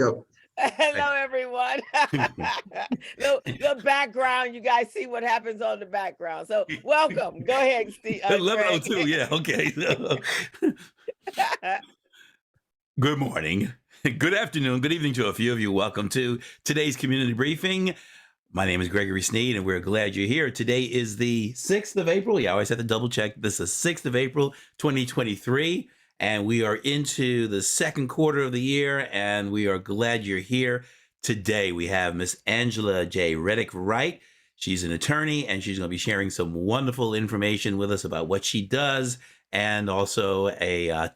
Yep. Hello, everyone. The background, you guys see what happens on the background. So welcome. Go ahead, Steve, Greg. 11:02. Yeah. Okay. Good morning. Good afternoon. Good evening to a few of you. Welcome to today's community briefing. My name is Gregory Sneed, and we're glad you're here. Today is the 6th of April. You always have to double check. This is 6th of April, 2023. And we are into the second quarter of the year, and we are glad you're here. Today, we have Miss Angela J. Reddock-Wright. She's an attorney, and she's going to be sharing some wonderful information with us about what she does, and also a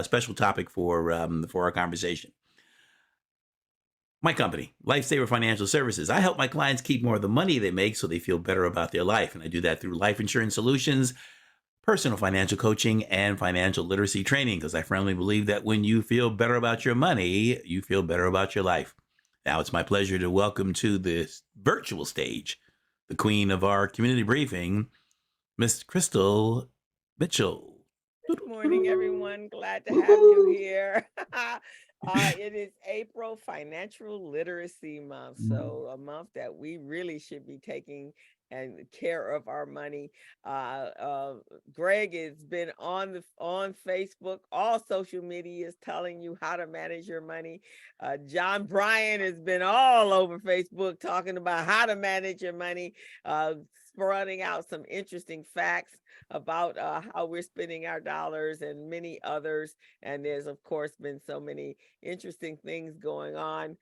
special topic for our conversation. My company, Lifesaver Financial Services. I help my clients keep more of the money they make so they feel better about their life. And I do that through life insurance solutions, personal financial coaching, and financial literacy training, because I firmly believe that when you feel better about your money, you feel better about your life. Now, it's my pleasure to welcome to this virtual stage the queen of our community briefing, Miss Crystal Mitchell. Good morning, everyone. Glad to have you here. It is April Financial Literacy Month, so a month that we really should be taking and care of our money. Greg has been on Facebook, all social media is telling you how to manage your money. John Bryan has been all over Facebook talking about how to manage your money, spreading out some interesting facts about how we're spending our dollars and many others. And there's, of course, been so many interesting things going on.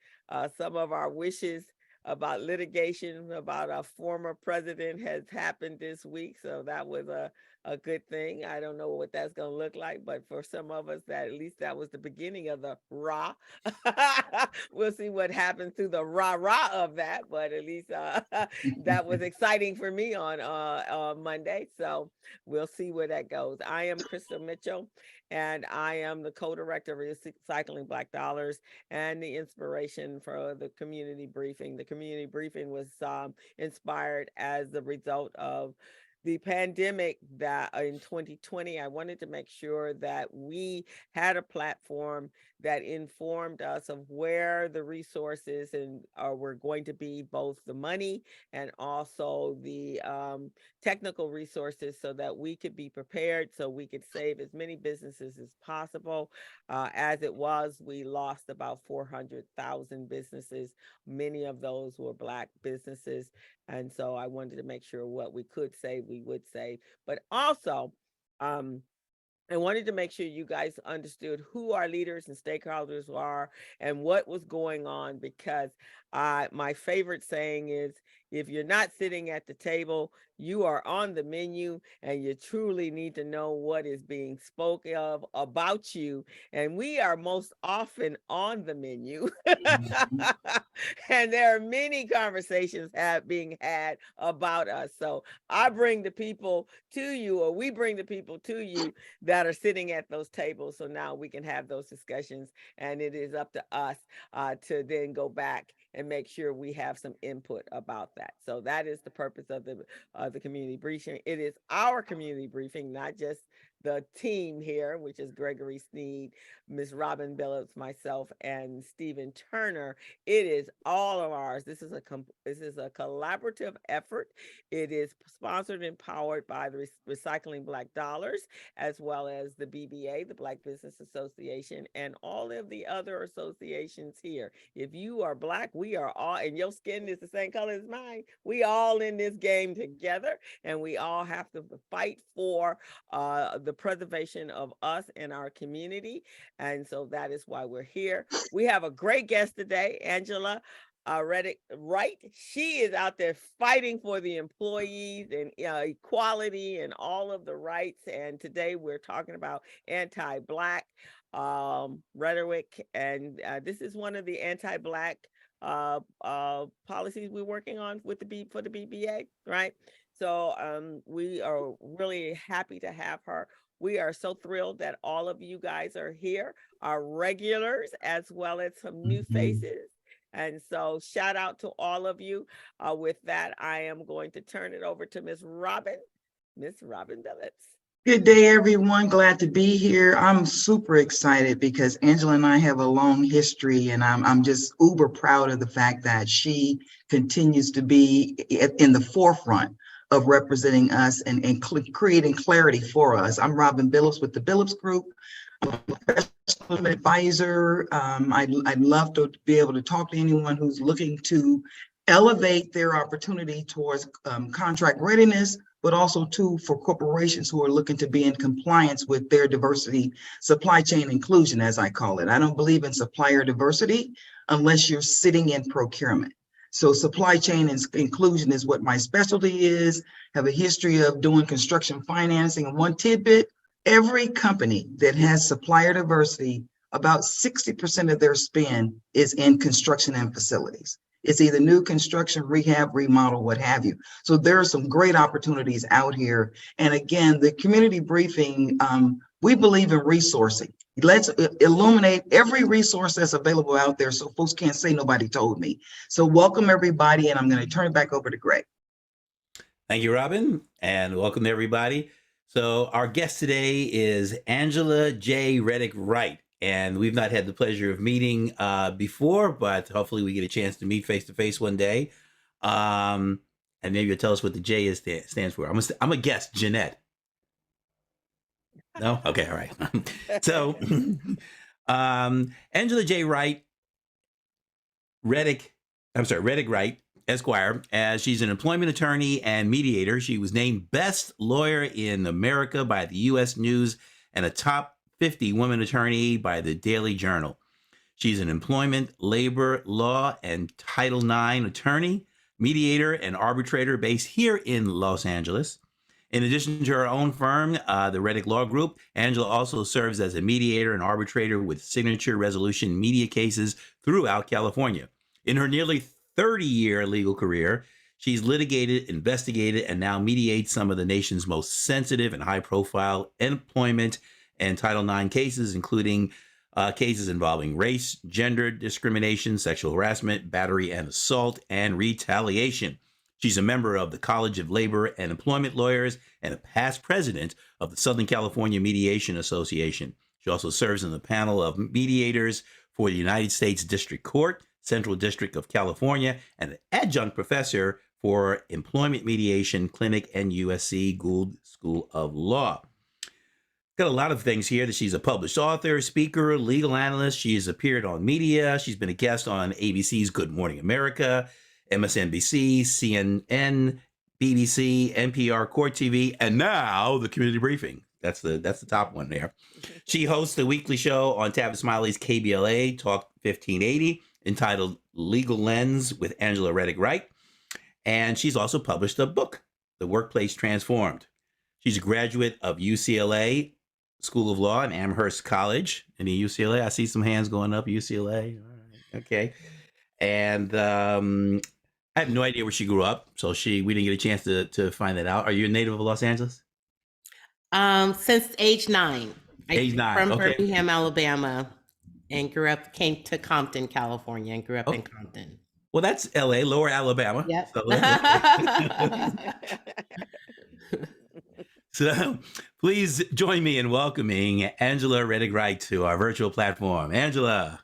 Some of our wishes about litigation about a former president has happened this week. So that was a good thing. I don't know what that's going to look like, but for some of us, that at least that was the beginning of the rah. We'll see what happens through the rah of that, but at least that was exciting for me on Monday. So we'll see where that goes. I am Crystal Mitchell, and I am the co-director of Recycling Black Dollars and the inspiration for the community briefing. The community briefing was inspired as the result of the pandemic that in 2020. I wanted to make sure that we had a platform that informed us of where the resources and were going to be, both the money and also the technical resources, so that we could be prepared, so we could save as many businesses as possible. As it was, we lost about 400,000 businesses. Many of those were Black businesses. And so I wanted to make sure what we could save, we would save. But also, I wanted to make sure you guys understood who our leaders and stakeholders are and what was going on, because my favorite saying is, if you're not sitting at the table, you are on the menu, and you truly need to know what is being spoken of about you. And we are most often on the menu. And there are many conversations being had about us. So I bring the people to you, or we bring the people to you that are sitting at those tables. So now we can have those discussions, and it is up to us to then go back and make sure we have some input about that. So that is the purpose of the community briefing. It is our community briefing, not just the team here, which is Gregory Sneed, Ms. Robin Billups, myself, and Stephen Turner. It is all of ours. This is a collaborative effort. It is sponsored and powered by the Recycling Black Dollars, as well as the BBA, the Black Business Association, and all of the other associations here. If you are Black, we are all, and your skin is the same color as mine, we all in this game together, and we all have to fight for the preservation of us and our community. And so that is why we're here. We have a great guest today, Angela Reddock-Wright. She is out there fighting for the employees and equality and all of the rights. And today we're talking about anti-Black rhetoric. And this is one of the anti-Black policies we're working on with for the BBA, right? So we are really happy to have her. We are so thrilled that all of you guys are here, our regulars, as well as some new faces. And so shout out to all of you. With that, I am going to turn it over to Miss Robin Billups. Good day, everyone. Glad to be here. I'm super excited because Angela and I have a long history, and I'm just uber proud of the fact that she continues to be in the forefront of representing us and creating clarity for us. I'm Robin Billups with the Billups Group. I'm a professional advisor. I'd love to be able to talk to anyone who's looking to elevate their opportunity towards contract readiness, but also too for corporations who are looking to be in compliance with their diversity supply chain inclusion, as I call it. I don't believe in supplier diversity unless you're sitting in procurement. So supply chain inclusion is what my specialty is. Have a history of doing construction financing. And one tidbit, every company that has supplier diversity, about 60% of their spend is in construction and facilities. It's either new construction, rehab, remodel, what have you. So there are some great opportunities out here. And again, the community briefing, we believe in resourcing. Let's illuminate every resource that's available out there so folks can't say nobody told me. So welcome everybody, and I'm going to turn it back over to Greg. Thank you, Robin, and welcome to everybody. So our guest today is Angela J. Reddock-Wright. And we've not had the pleasure of meeting before, but hopefully we get a chance to meet face to face one day. And maybe you'll tell us what the J is stands for. I'm a guess, Jeanette. No? Okay, all right. So, Angela J. Wright, Reddock-Wright, Esquire, as she's an employment attorney and mediator. She was named Best Lawyer in America by the U.S. News and a top 50 women attorney by the Daily Journal. She's an employment, labor, law, and Title IX attorney, mediator, and arbitrator based here in Los Angeles. In addition to her own firm, the Reddock Law Group, Angela also serves as a mediator and arbitrator with signature resolution media cases throughout California. In her nearly 30-year legal career, she's litigated, investigated, and now mediates some of the nation's most sensitive and high-profile employment and Title IX cases, including cases involving race, gender discrimination, sexual harassment, battery and assault, and retaliation. She's a member of the College of Labor and Employment Lawyers and a past president of the Southern California Mediation Association. She also serves on the panel of mediators for the United States District Court, Central District of California, and an adjunct professor for Employment Mediation Clinic and USC Gould School of Law. Got a lot of things here that she's a published author, speaker, legal analyst. She has appeared on media. She's been a guest on ABC's Good Morning America, MSNBC, CNN, BBC, NPR, Court TV, and now the Community Briefing. That's the top one there. She hosts a weekly show on Tavis Smiley's KBLA Talk 1580 entitled Legal Lens with Angela Reddock-Wright. And she's also published a book, The Workplace Transformed. She's a graduate of UCLA School of Law and Amherst College in the UCLA. I see some hands going up, UCLA. All right. Okay. And I have no idea where she grew up, so we didn't get a chance to find that out. Are you a native of Los Angeles? Since age 9. Age 9, from okay. Birmingham, Alabama, and came to Compton, California, and grew up in Compton. Well, that's LA, Lower Alabama. Yep. So please join me in welcoming Angela Reddock-Wright to our virtual platform. Angela.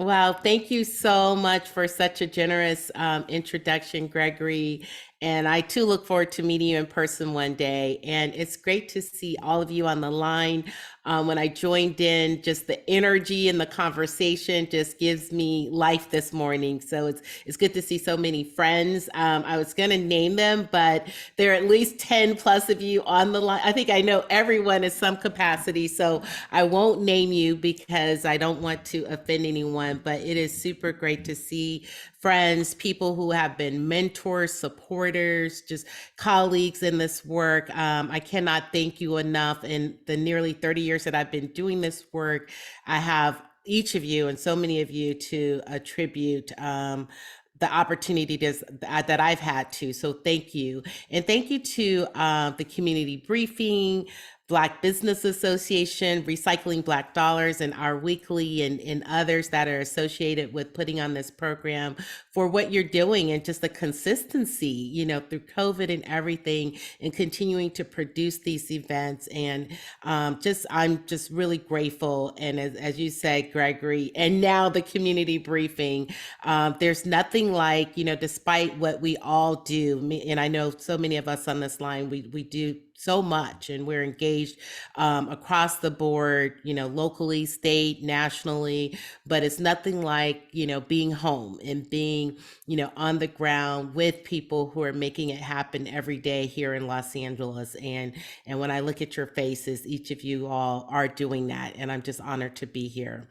Wow, thank you so much for such a generous introduction, Gregory. And I too look forward to meeting you in person one day. And it's great to see all of you on the line. When I joined in, just the energy and the conversation just gives me life this morning. So it's good to see so many friends. I was going to name them, but there are at least 10 plus of you on the line. I think I know everyone in some capacity, so I won't name you because I don't want to offend anyone, but it is super great to see friends, people who have been mentors, supporters, just colleagues in this work. I cannot thank you enough. In the nearly 30 years that I've been doing this work, I have each of you and so many of you to attribute the opportunity that I've had to. So thank you. And thank you to the community briefing, Black Business Association, Recycling Black Dollars, and Our Weekly, and others that are associated with putting on this program for what you're doing and just the consistency, through COVID and everything, and continuing to produce these events. And I'm just really grateful. And as you said, Gregory, and now the community briefing, there's nothing like, despite what we all do, and I know so many of us on this line, we do so much, and we're engaged across the board, locally, state, nationally, but it's nothing like, being home and being, on the ground with people who are making it happen every day here in Los Angeles. And when I look at your faces, each of you all are doing that, and I'm just honored to be here.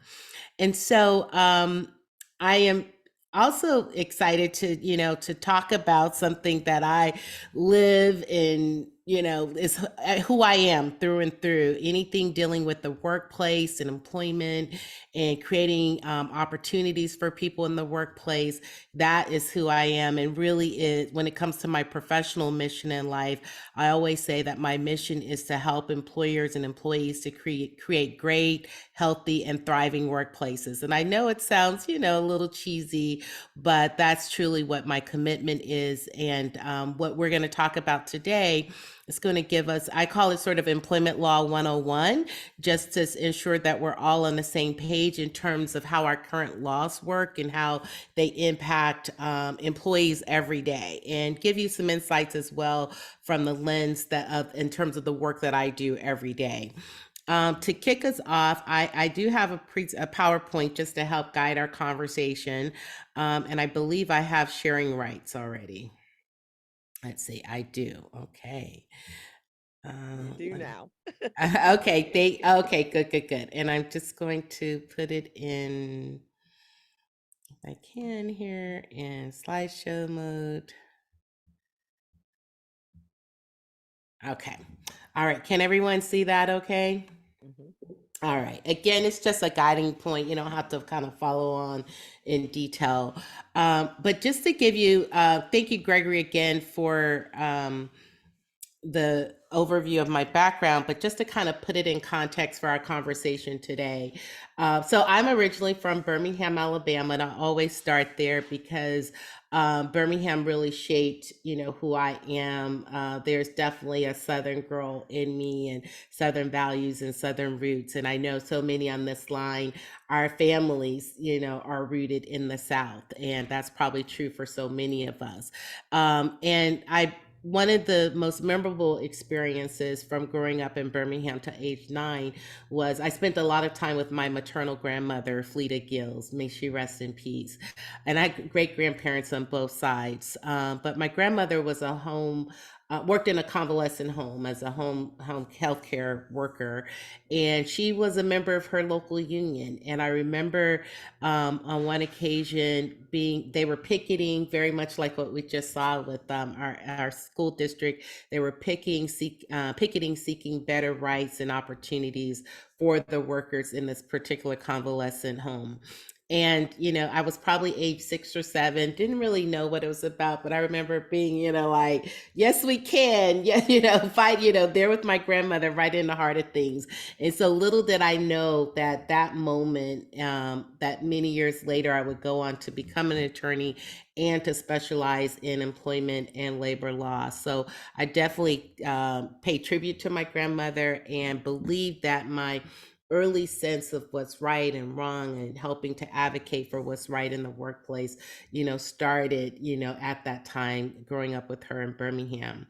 And so I am also excited to talk about something that I live in, is who I am through and through. Anything dealing with the workplace and employment and creating opportunities for people in the workplace, that is who I am. And really is, when it comes to my professional mission in life, I always say that my mission is to help employers and employees to create great, healthy, and thriving workplaces. And I know it sounds, a little cheesy, but that's truly what my commitment is. And what we're going to talk about today is going to give us, I call it sort of employment law 101, just to ensure that we're all on the same page in terms of how our current laws work and how they impact employees every day, and give you some insights as well from the lens in terms of the work that I do every day. To kick us off, I do have a PowerPoint just to help guide our conversation. And I believe I have sharing rights already. Let's see, I do. Okay. You do now. Okay, okay, good. And I'm just going to put it in, if I can here, in slideshow mode. Okay. All right. Can everyone see that okay? Mm-hmm. All right. Again, it's just a guiding point. You don't have to kind of follow on in detail. But just to give you, thank you, Gregory, again, for the overview of my background, but just to kind of put it in context for our conversation today. So I'm originally from Birmingham, Alabama, and I always start there because Birmingham really shaped, who I am. There's definitely a Southern girl in me, and Southern values and Southern roots. And I know so many on this line, our families, are rooted in the South. And that's probably true for so many of us. One of the most memorable experiences from growing up in Birmingham to age 9 was I spent a lot of time with my maternal grandmother, Fleta Gills. May she rest in peace. And I had great grandparents on both sides. But my grandmother was worked in a convalescent home as a home healthcare worker, and she was a member of her local union. And I remember on one occasion they were picketing, very much like what we just saw with our school district. They were picketing, seeking better rights and opportunities for the workers in this particular convalescent home. And, I was probably age 6 or 7, didn't really know what it was about, but I remember being, like, yes, we can, yeah, fight, there with my grandmother right in the heart of things. And so little did I know that moment, that many years later, I would go on to become an attorney and to specialize in employment and labor law. So I definitely pay tribute to my grandmother and believe that my early sense of what's right and wrong and helping to advocate for what's right in the workplace, started, at that time growing up with her in Birmingham.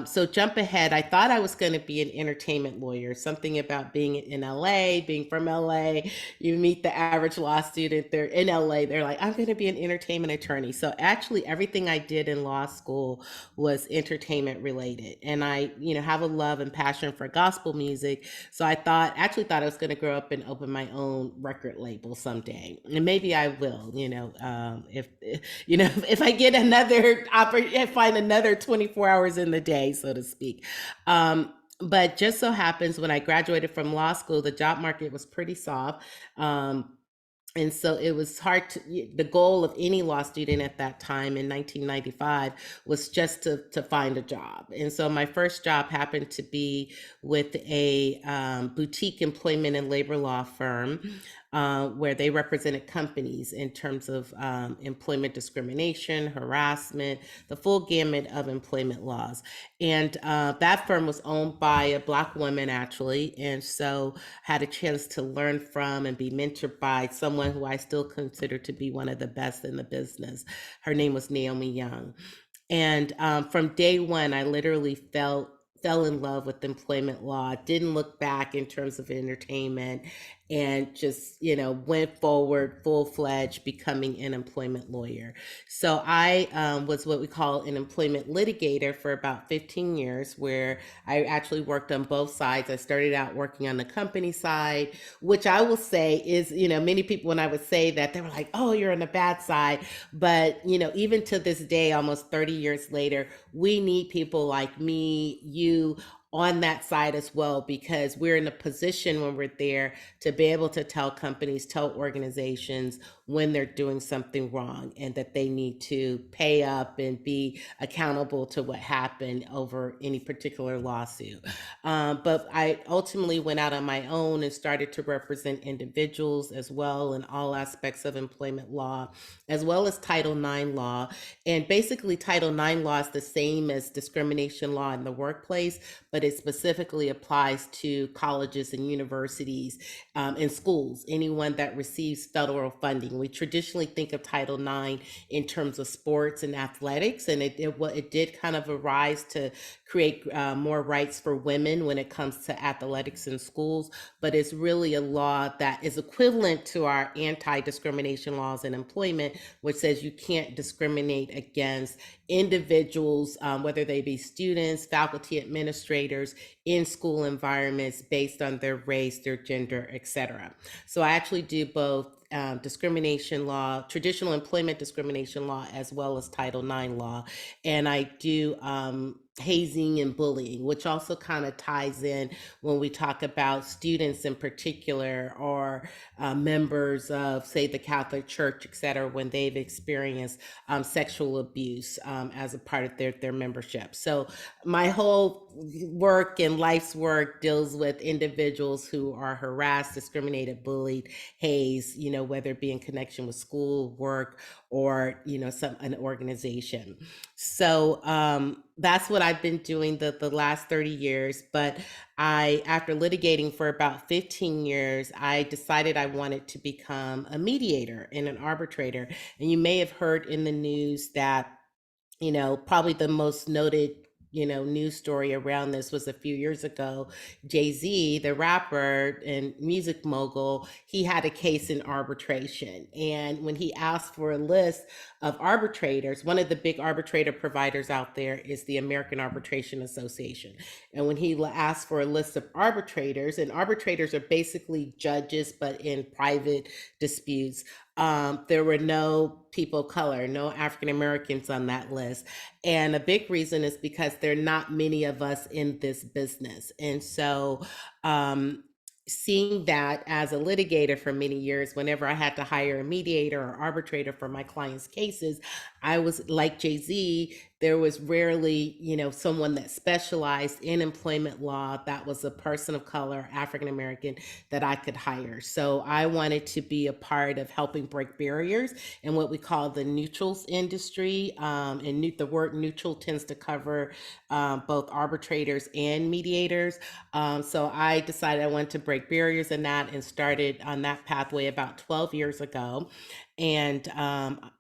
So jump ahead. I thought I was going to be an entertainment lawyer, something about being in LA, being from LA. You meet the average law student, they're in LA, they're like, I'm going to be an entertainment attorney. So actually everything I did in law school was entertainment related. And I, have a love and passion for gospel music. So I actually thought I was going to grow up and open my own record label someday, and maybe I will. If I get find another 24 hours in the day, so to speak. But just so happens when I graduated from law school, the job market was pretty soft. And so it was hard to, the goal of any law student at that time in 1995 was just to find a job. And so my first job happened to be with a boutique employment and labor law firm where they represented companies in terms of employment discrimination, harassment, the full gamut of employment laws. And that firm was owned by a Black woman, actually. And so had a chance to learn from and be mentored by someone who I still consider to be one of the best in the business. Her name was Naomi Young. And from day one, I literally fell in love with employment law, didn't look back in terms of entertainment, and just, went forward full-fledged becoming an employment lawyer. So I was what we call an employment litigator for about 15 years, where I actually worked on both sides. I started out working on the company side, which I will say is, many people, when I would say that, they were like, oh, you're on the bad side. But, even to this day, almost 30 years later, we need people like me, you, on that side as well, because we're in a position when we're there to be able to tell companies, tell organizations when they're doing something wrong and that they need to pay up and be accountable to what happened over any particular lawsuit. But I ultimately went out on my own and started to represent individuals as well in all aspects of employment law, as well as Title IX law. And basically, Title IX law is the same as discrimination law in the workplace, but it specifically applies to colleges and universities and schools, anyone that receives federal funding. We traditionally think of Title IX in terms of sports and athletics, and it did kind of arise to create more rights for women when it comes to athletics in schools, but it's really a law that is equivalent to our anti-discrimination laws in employment, which says you can't discriminate against individuals, whether they be students, faculty, administrators, in school environments based on their race, their gender, etc. So I actually do both discrimination law, traditional employment discrimination law, as well as Title IX law. And I do hazing and bullying, which also kind of ties in when we talk about students in particular, or members of, say, the Catholic Church, et cetera, when they've experienced sexual abuse as a part of their membership. So my whole work and life's work deals with individuals who are harassed, discriminated, bullied, hazed, whether it be in connection with school, work, or, an organization. So that's what I've been doing the last 30 years. But after litigating for about 15 years, I decided I wanted to become a mediator and an arbitrator. And you may have heard in the news that, probably the most noted news story around this was a few years ago. Jay-Z, the rapper and music mogul, he had a case in arbitration. And when he asked for a list of arbitrators, one of the big arbitrator providers out there is the American Arbitration Association. And when he asked for a list of arbitrators, and arbitrators are basically judges, but in private disputes, there were no people of color, no African Americans on that list. And a big reason is because there are not many of us in this business. And so seeing that as a litigator for many years, whenever I had to hire a mediator or arbitrator for my clients' cases, I was like Jay-Z. There was rarely, someone that specialized in employment law that was a person of color, African American, that I could hire. So I wanted to be a part of helping break barriers in what we call the neutrals industry. And the word neutral tends to cover both arbitrators and mediators. So I decided I wanted to break barriers in that and started on that pathway about 12 years ago. And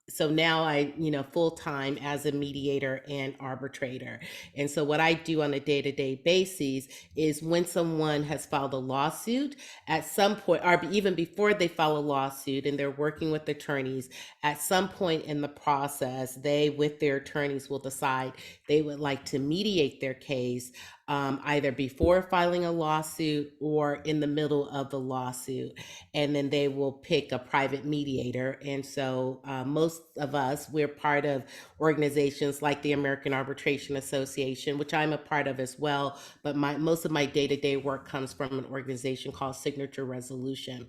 so now I, full-time as a mediator and arbitrator. And so what I do on a day-to-day basis is when someone has filed a lawsuit at some point, or even before they file a lawsuit and they're working with attorneys, at some point in the process, they, with their attorneys, will decide they would like to mediate their case. either before filing a lawsuit or in the middle of the lawsuit. And then they will pick a private mediator. And so most of us, we're part of organizations like the American Arbitration Association, which I'm a part of as well. But most of my day-to-day work comes from an organization called Signature Resolution.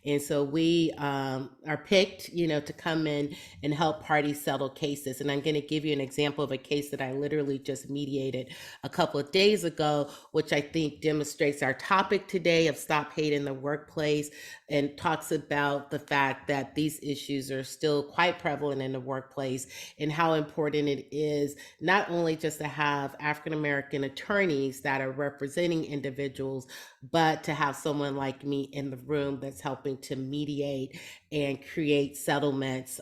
And so we are picked, to come in and help parties settle cases. And I'm going to give you an example of a case that I literally just mediated a couple of days ago, which I think demonstrates our topic today of Stop Hate in the Workplace, and talks about the fact that these issues are still quite prevalent in the workplace, and how important it is not only just to have African American attorneys that are representing individuals, but to have someone like me in the room that's helping to mediate and create settlements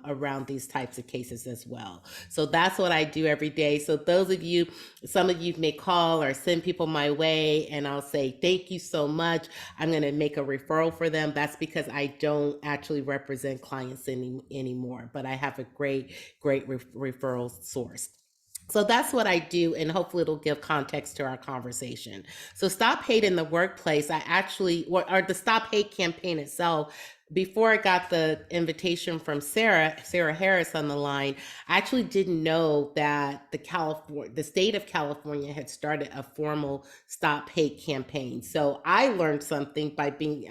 around these types of cases as well. So that's what I do every day. So those of you, some of you may call or send people my way, and I'll say, thank you so much. I'm going to make a referral for them. That's because I don't actually represent clients anymore, but I have a great referral source. So that's what I do, and hopefully it'll give context to our conversation. So Stop Hate in the Workplace, I actually, or the Stop Hate campaign itself, before I got the invitation from Sarah Harris on the line, I actually didn't know that the state of California had started a formal Stop Hate campaign. So I learned something by being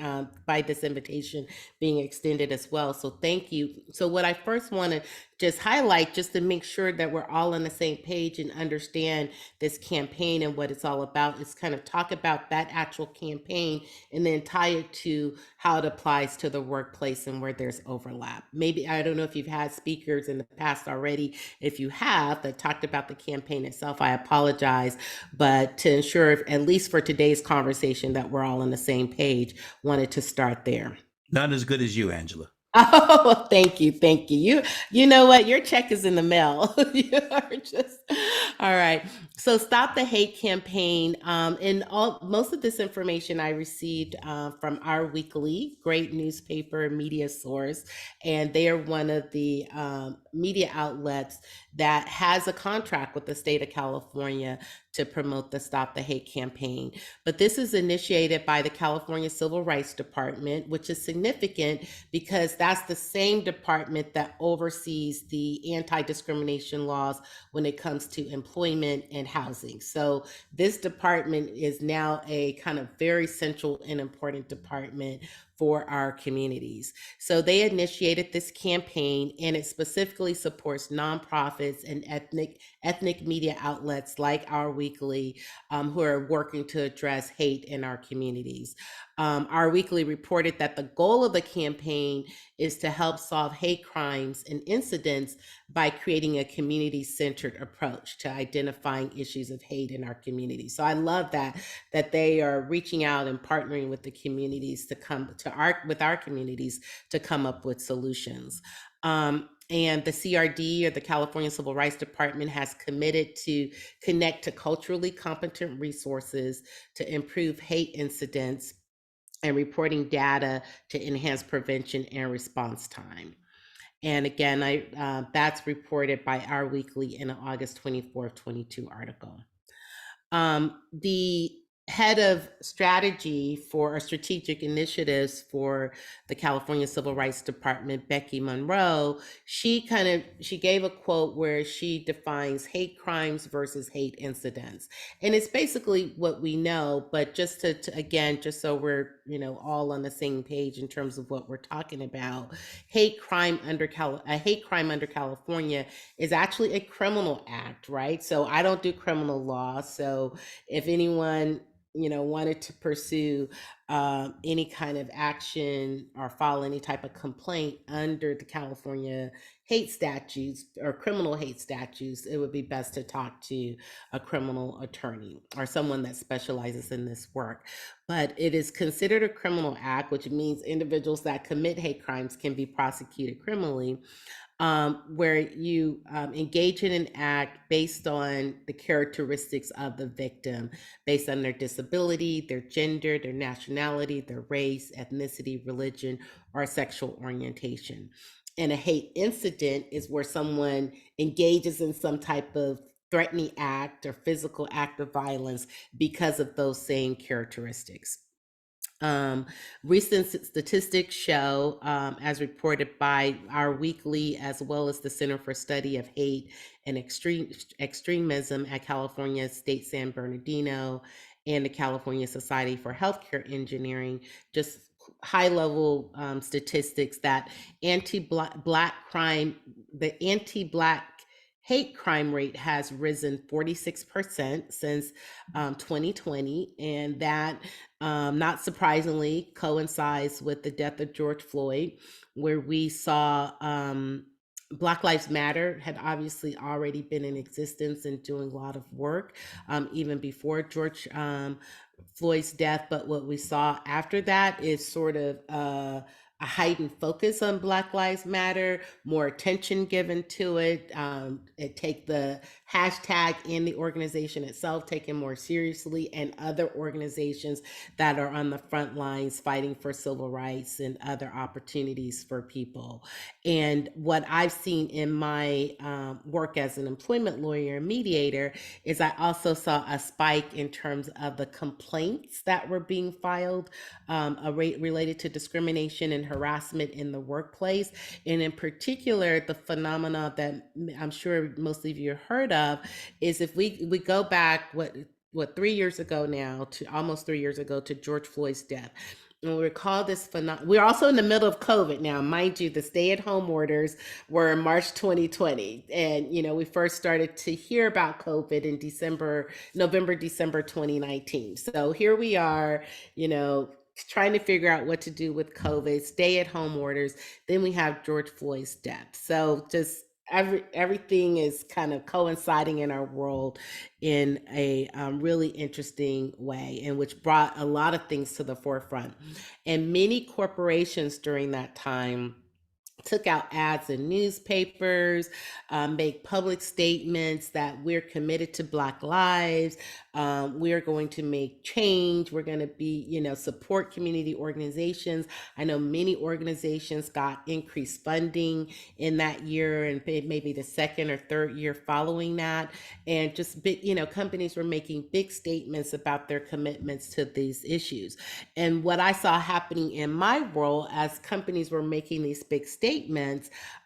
by this invitation being extended as well. So thank you. So what I first want to just highlight, just to make sure that we're all on the same page and understand this campaign and what it's all about, is kind of talk about that actual campaign and then tie it to how it applies to the workplace and where there's overlap. Maybe, I don't know if you've had speakers in the past already. If you have, that talked about the campaign itself, I apologize. But to ensure, at least for today's conversation, that we're all on the same page, wanted to start there. Not as good as you, Angela. Oh, thank you. You know what? Your check is in the mail. You are just all right. So Stop the Hate campaign. And most of this information I received from Our Weekly, great newspaper media source, and they are one of the media outlets that has a contract with the state of California to promote the Stop the Hate campaign. But this is initiated by the California Civil Rights Department, which is significant because that's the same department that oversees the anti-discrimination laws when it comes to employment and housing. So this department is now a kind of very central and important department for our communities. So they initiated this campaign, and it specifically supports nonprofits and ethnic media outlets like Our Weekly, who are working to address hate in our communities. Our Weekly reported that the goal of the campaign is to help solve hate crimes and incidents by creating a community-centered approach to identifying issues of hate in our community. So I love that they are reaching out and partnering with the communities to come to our communities to come up with solutions. And the CRD, or the California Civil Rights Department, has committed to connect to culturally competent resources to improve hate incidents and reporting data to enhance prevention and response time. And again, that's reported by Our Weekly in an August 24th, 22 article. The head of strategy for strategic initiatives for the California Civil Rights Department, Becky Monroe, she gave a quote where she defines hate crimes versus hate incidents. And it's basically what we know, but just to again, just so we're, all on the same page in terms of what we're talking about, a hate crime under California is actually a criminal act, right? So I don't do criminal law. So if anyone wanted to pursue any kind of action or file any type of complaint under the California hate statutes or criminal hate statutes, it would be best to talk to a criminal attorney or someone that specializes in this work. But it is considered a criminal act, which means individuals that commit hate crimes can be prosecuted criminally. Where you engage in an act based on the characteristics of the victim, based on their disability, their gender, their nationality, their race, ethnicity, religion, or sexual orientation. And a hate incident is where someone engages in some type of threatening act or physical act of violence because of those same characteristics. Recent statistics show, as reported by our weekly, as well as the Center for Study of Hate and Extremism at California State San Bernardino and the California Society for Healthcare Engineering, just high level statistics that anti-Black crime, the anti-Black hate crime rate has risen 46% since 2020, and that not surprisingly coincides with the death of George Floyd, where we saw Black Lives Matter had obviously already been in existence and doing a lot of work even before George Floyd's death. But what we saw after that is sort of a heightened focus on Black Lives Matter, more attention given to it. It take the hashtag in the organization itself taken more seriously, and other organizations that are on the front lines fighting for civil rights and other opportunities for people. And what I've seen in my work as an employment lawyer and mediator is I also saw a spike in terms of the complaints that were being filed related to discrimination and harassment in the workplace. And in particular, the phenomena that I'm sure most of you heard of is if we go back, what 3 years ago now, to almost 3 years ago, to George Floyd's death. And we recall this phenomenon. We're also in the middle of COVID now. Mind you, the stay-at-home orders were in March 2020. And, we first started to hear about COVID in November, December 2019. So here we are, trying to figure out what to do with COVID, stay-at-home orders. Then we have George Floyd's death. So just everything is kind of coinciding in our world in a really interesting way, and which brought a lot of things to the forefront. And many corporations during that time took out ads in newspapers, made public statements that we're committed to Black lives. We're going to make change. We're going to be, support community organizations. I know many organizations got increased funding in that year, and maybe the second or third year following that. And just big, companies were making big statements about their commitments to these issues. And what I saw happening in my role as companies were making these big statements,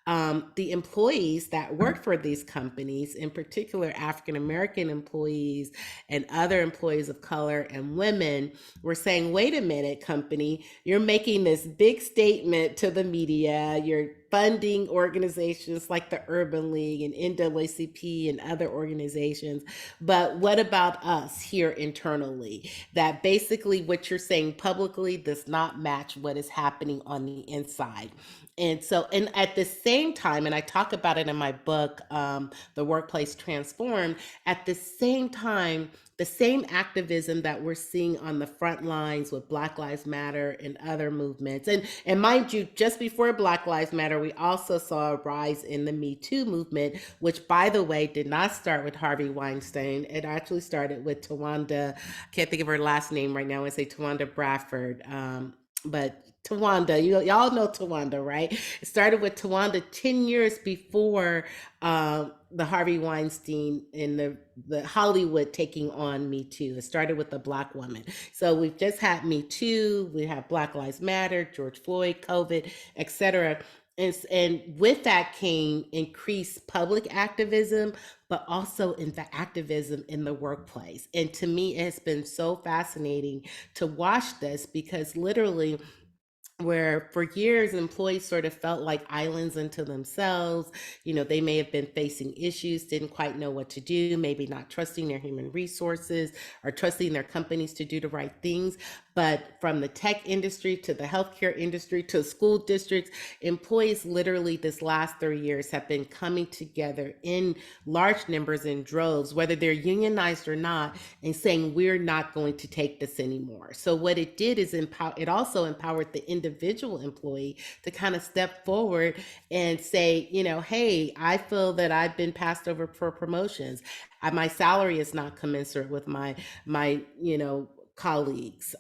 the employees that work for these companies, in particular African-American employees and other employees of color and women, were saying, wait a minute, company, you're making this big statement to the media, you're funding organizations like the Urban League and NAACP and other organizations, but what about us here internally? That basically what you're saying publicly does not match what is happening on the inside. And so, and at the same time, and I talk about it in my book, The Workplace Transformed, at the same time, the same activism that we're seeing on the front lines with Black Lives Matter and other movements. And mind you, just before Black Lives Matter, we also saw a rise in the Me Too movement, which, by the way, did not start with Harvey Weinstein. It actually started with Tawanda, I can't think of her last name right now, I say Tawanda Bradford, but Tawanda, y'all know Tawanda, right? It started with Tawanda 10 years before the Harvey Weinstein and the Hollywood taking on Me Too. It started with a Black woman. So we've just had Me Too, we have Black Lives Matter, George Floyd, COVID, etc. And with that came increased public activism, but also in the activism in the workplace. And to me, it has been so fascinating to watch this, because literally, where for years employees sort of felt like islands unto themselves, they may have been facing issues, didn't quite know what to do, maybe not trusting their human resources or trusting their companies to do the right things. But from the tech industry to the healthcare industry to school districts, employees literally this last 3 years have been coming together in large numbers, in droves, whether they're unionized or not, and saying, we're not going to take this anymore. So what it did is it also empowered the individual employee to kind of step forward and say, hey, I feel that I've been passed over for promotions. My salary is not commensurate with my colleagues.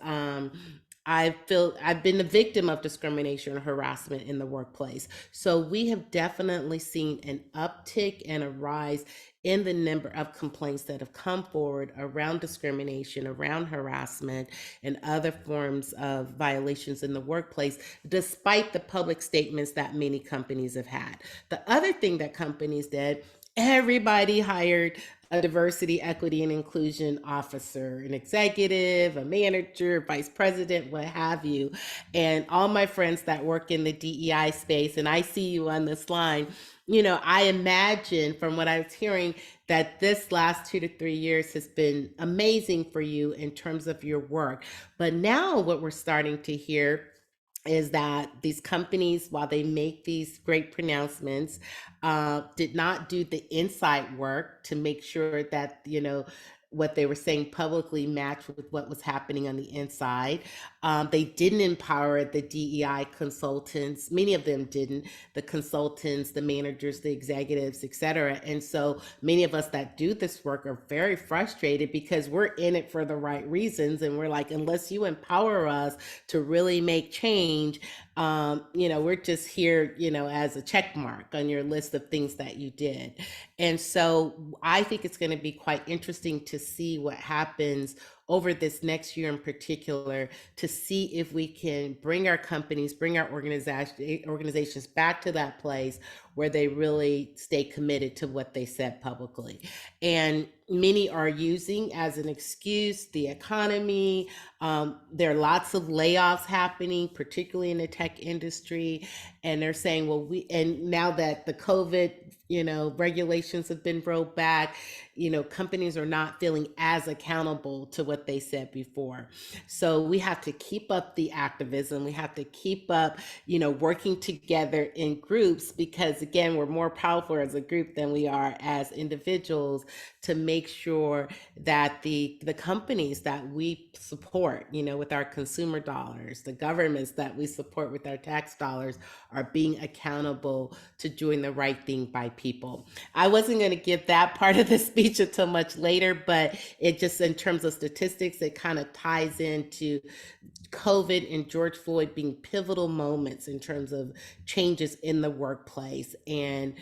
I feel I've been the victim of discrimination or harassment in the workplace. So we have definitely seen an uptick and a rise in the number of complaints that have come forward around discrimination, around harassment, and other forms of violations in the workplace, despite the public statements that many companies have had. The other thing that companies did, everybody hired a diversity, equity, and inclusion officer, an executive, a manager, vice president, what have you. And all my friends that work in the DEI space, and I see you on this line, you know, I imagine from what I was hearing that this last 2 to 3 years has been amazing for you in terms of your work. But now what we're starting to hear is that these companies, while they make these great pronouncements, did not do the inside work to make sure that, you know, what they were saying publicly matched with what was happening on the inside. They didn't empower the DEI consultants. Many of them didn't. The consultants, the managers, the executives, et cetera. And so many of us that do this work are very frustrated because we're in it for the right reasons. And we're like, unless you empower us to really make change, you know, we're just here, you know, as a check mark on your list of things that you did. And so I think it's going to be quite interesting to see what happens over this next year in particular, to see if we can bring our companies, bring our organizations back to that place where they really stay committed to what they said publicly. And many are using as an excuse the economy. There are lots of layoffs happening, particularly in the tech industry. And they're saying, well, and now that the COVID, you know, regulations have been rolled back, you know, companies are not feeling as accountable to what they said before. So we have to keep up the activism. We have to keep up, you know, working together in groups, because again, we're more powerful as a group than we are as individuals, to make sure that the companies that we support, you know, with our consumer dollars, the governments that we support with our tax dollars, are being accountable to doing the right thing by people. I wasn't going to give that part of the speech until much later, but it just, in terms of statistics, it kind of ties into COVID and George Floyd being pivotal moments in terms of changes in the workplace. And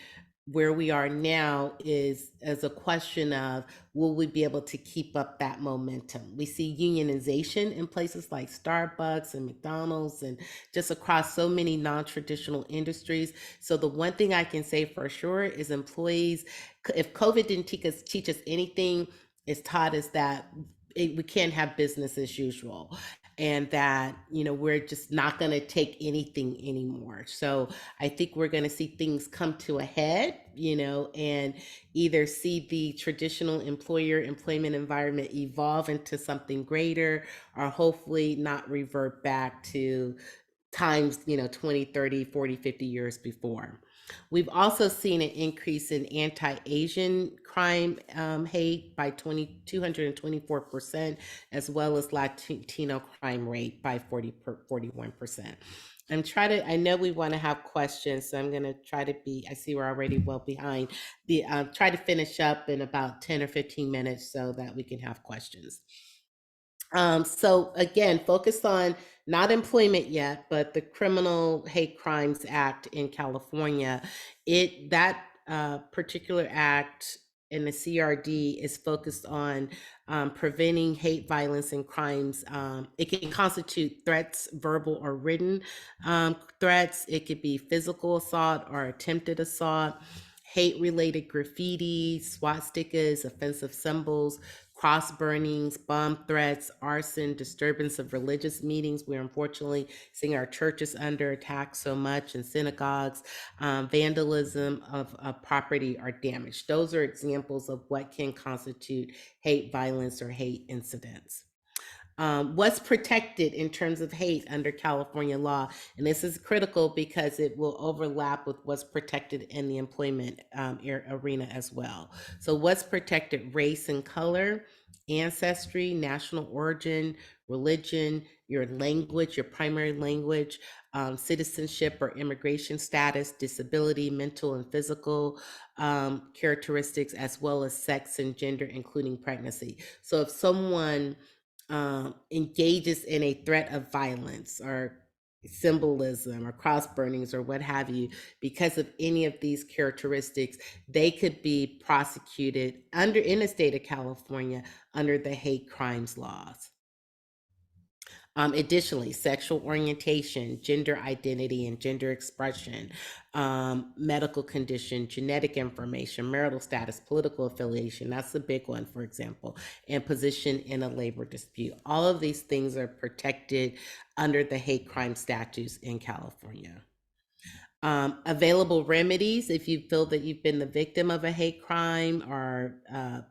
where we are now is as a question of, will we be able to keep up that momentum? We see unionization in places like Starbucks and McDonald's and just across so many non-traditional industries. So the one thing I can say for sure is employees, if COVID didn't teach us anything, it's taught us that we can't have business as usual, and that, you know, we're just not going to take anything anymore. So I think we're going to see things come to a head, you know, and either see the traditional employment environment evolve into something greater, or hopefully not revert back to times, you know, 20, 30, 40, 50 years before. We've also seen an increase in anti-Asian crime, hate by 224%, as well as Latino crime rate by 41%. I know we want to have questions, so I'm going to try to I see we're already well behind. Try to finish up in about 10 or 15 minutes so that we can have questions. So again, focused on not employment yet, but the Criminal Hate Crimes Act in California. That particular act in the CRD is focused on preventing hate, violence, and crimes. It can constitute threats, verbal or written threats. It could be physical assault or attempted assault, hate-related graffiti, swastikas, offensive symbols, cross burnings, bomb threats, arson, disturbance of religious meetings. We're unfortunately seeing our churches under attack so much, and synagogues, vandalism of property or damage. Those are examples of what can constitute hate, violence, or hate incidents. What's protected in terms of hate under California law? And this is critical because it will overlap with what's protected in the employment arena as well. So what's protected? Race and color, ancestry, national origin, religion, your language, your primary language, citizenship or immigration status, disability, mental and physical characteristics, as well as sex and gender, including pregnancy. So if someone engages in a threat of violence or symbolism or cross burnings or what have you, because of any of these characteristics, they could be prosecuted in the state of California under the hate crimes laws. Additionally, sexual orientation, gender identity and gender expression, medical condition, genetic information, marital status, political affiliation, that's the big one, for example, and position in a labor dispute. All of these things are protected under the hate crime statutes in California. Available remedies, if you feel that you've been the victim of a hate crime or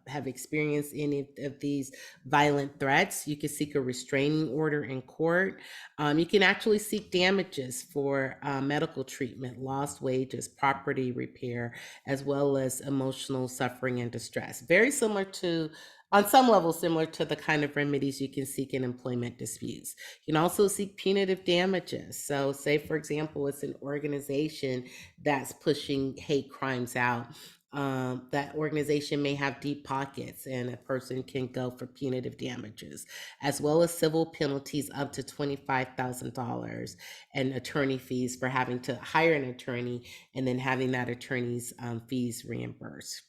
have experienced any of these violent threats, you can seek a restraining order in court. You can actually seek damages for medical treatment, lost wages, property repair, as well as emotional suffering and distress. Very similar to, on some level, similar to the kind of remedies you can seek in employment disputes. You can also seek punitive damages. So say, for example, it's an organization that's pushing hate crimes out. That organization may have deep pockets and a person can go for punitive damages, as well as civil penalties up to $25,000 and attorney fees for having to hire an attorney and then having that attorney's fees reimbursed.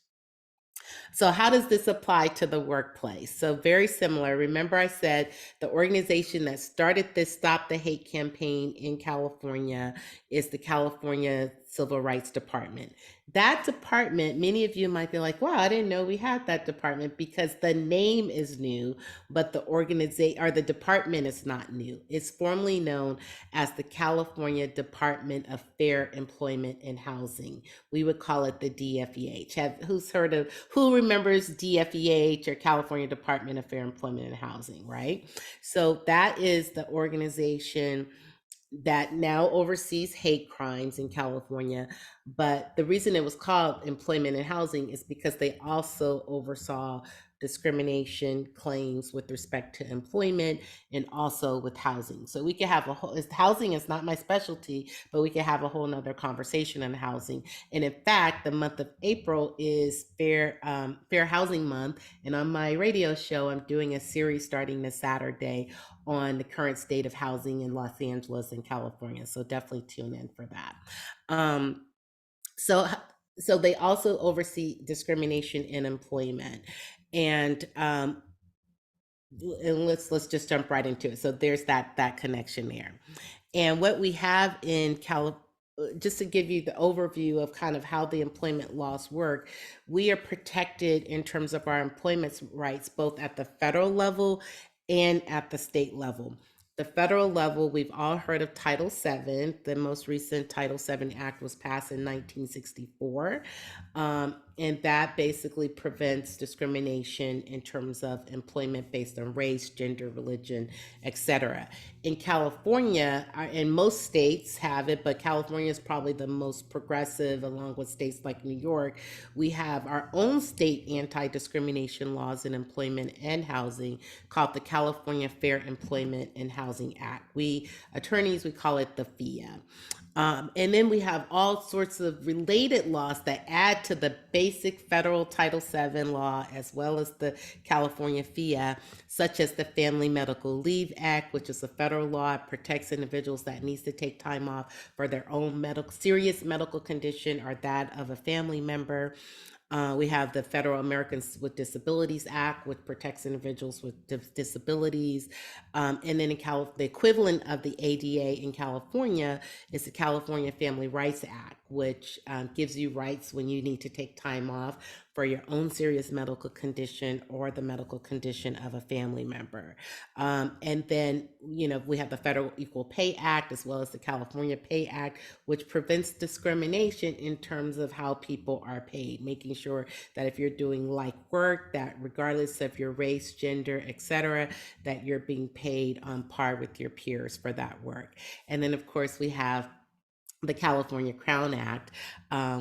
So how does this apply to the workplace? So very similar. Remember I said the organization that started this Stop the Hate campaign in California is the California Civil Rights Department. That department, many of you might be like, wow, I didn't know we had that department, because the name is new, but the organization or the department is not new. It's formerly known as the California Department of Fair Employment and Housing. We would call it the DFEH. Who remembers DFEH, or California Department of Fair Employment and Housing, right? So that is the organization that now oversees hate crimes in California. But the reason it was called Employment and Housing is because they also oversaw discrimination claims with respect to employment and also with housing. So we could have housing is not my specialty, but we could have a whole nother conversation on housing. And in fact, the month of April is Fair Housing Month. And on my radio show, I'm doing a series starting this Saturday on the current state of housing in Los Angeles and California. So definitely tune in for that. So they also oversee discrimination in employment. And let's just jump right into it. So there's that connection there. And what we have in just to give you the overview of kind of how the employment laws work, we are protected in terms of our employment rights, both at the federal level and at the state level. The federal level, we've all heard of Title VII. The most recent Title VII Act was passed in 1964. And that basically prevents discrimination in terms of employment based on race, gender, religion, etc. In California, and most states have it, but California is probably the most progressive, along with states like New York. We have our own state anti-discrimination laws in employment and housing called the California Fair Employment and Housing Act. We attorneys, we call it the FIA. And then we have all sorts of related laws that add to the basic federal Title VII law, as well as the California FIA, such as the Family Medical Leave Act, which is a federal law. It protects individuals that needs to take time off for their own serious medical condition or that of a family member. We have the Federal Americans with Disabilities Act, which protects individuals with disabilities. And then the equivalent of the ADA in California is the California Family Rights Act, which gives you rights when you need to take time off for your own serious medical condition or the medical condition of a family member. And then, we have the Federal Equal Pay Act, as well as the California Pay Act, which prevents discrimination in terms of how people are paid, making sure that if you're doing like work, that regardless of your race, gender, etc., that you're being paid on par with your peers for that work. And then, of course, we have the California Crown Act,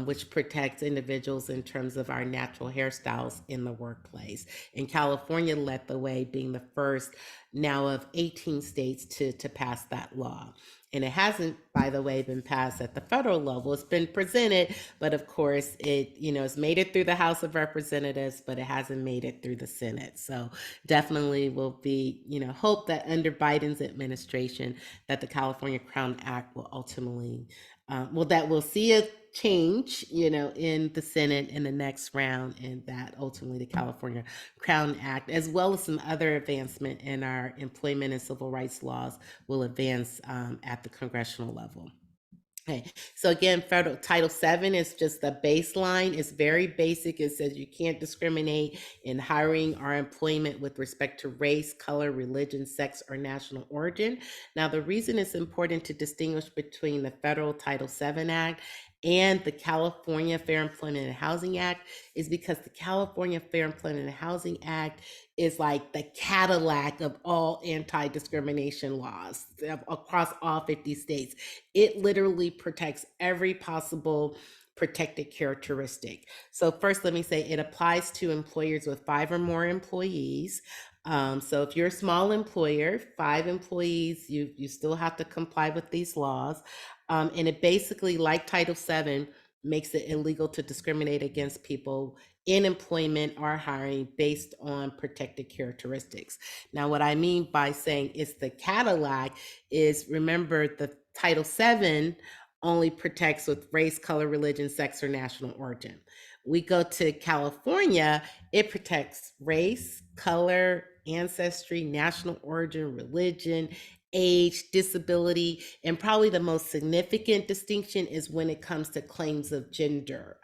which protects individuals in terms of our natural hairstyles in the workplace. And California led the way, being the first now of 18 states to pass that law. And it hasn't, by the way, been passed at the federal level. It's been presented, but of course it, it's made it through the House of Representatives, but it hasn't made it through the Senate. So definitely will be, hope that under Biden's administration that the California Crown Act will ultimately, that we'll see a change, in the Senate in the next round, and that ultimately the California Crown Act, as well as some other advancement in our employment and civil rights laws, will advance at the congressional level. Okay, so again, federal Title VII is just the baseline. It's very basic. It says you can't discriminate in hiring or employment with respect to race, color, religion, sex, or national origin. Now, the reason it's important to distinguish between the federal Title VII Act and the California Fair Employment and Housing Act is because the California Fair Employment and Housing Act is like the Cadillac of all anti-discrimination laws across all 50 states. It literally protects every possible protected characteristic. So first, let me say it applies to employers with 5 or more employees. So if you're a small employer, 5 employees, you still have to comply with these laws. And it basically, like Title VII, makes it illegal to discriminate against people in employment or hiring based on protected characteristics. Now, what I mean by saying it's the Cadillac is, remember, the Title VII only protects with race, color, religion, sex, or national origin. We go to California, it protects race, color, ancestry, national origin, religion, age, disability, and probably the most significant distinction is when it comes to claims of gender.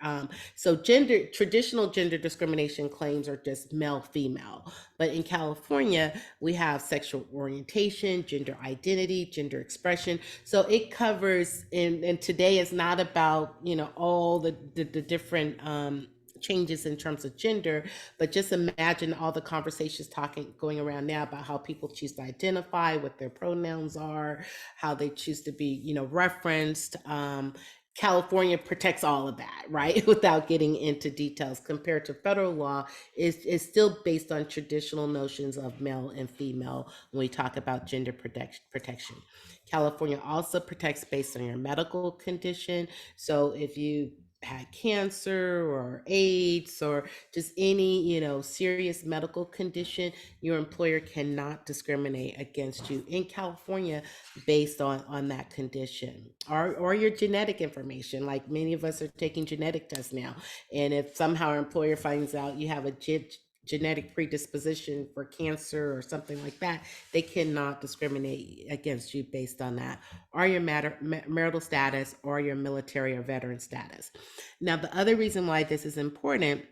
So traditional gender discrimination claims are just male, female. But in California, we have sexual orientation, gender identity, gender expression. So it covers, and today is not about, all the different changes in terms of gender, but just imagine all the conversations going around now about how people choose to identify, what their pronouns are, how they choose to be, referenced. California protects all of that, right? Without getting into details, compared to federal law is still based on traditional notions of male and female when we talk about gender protection. California also protects based on your medical condition. So if you had cancer or AIDS or just any, serious medical condition, your employer cannot discriminate against you in California based on that condition, or your genetic information. Like many of us are taking genetic tests now, and if somehow our employer finds out you have a genetic predisposition for cancer or something like that, they cannot discriminate against you based on that, or your marital status, or your military or veteran status. Now, the other reason why this is important,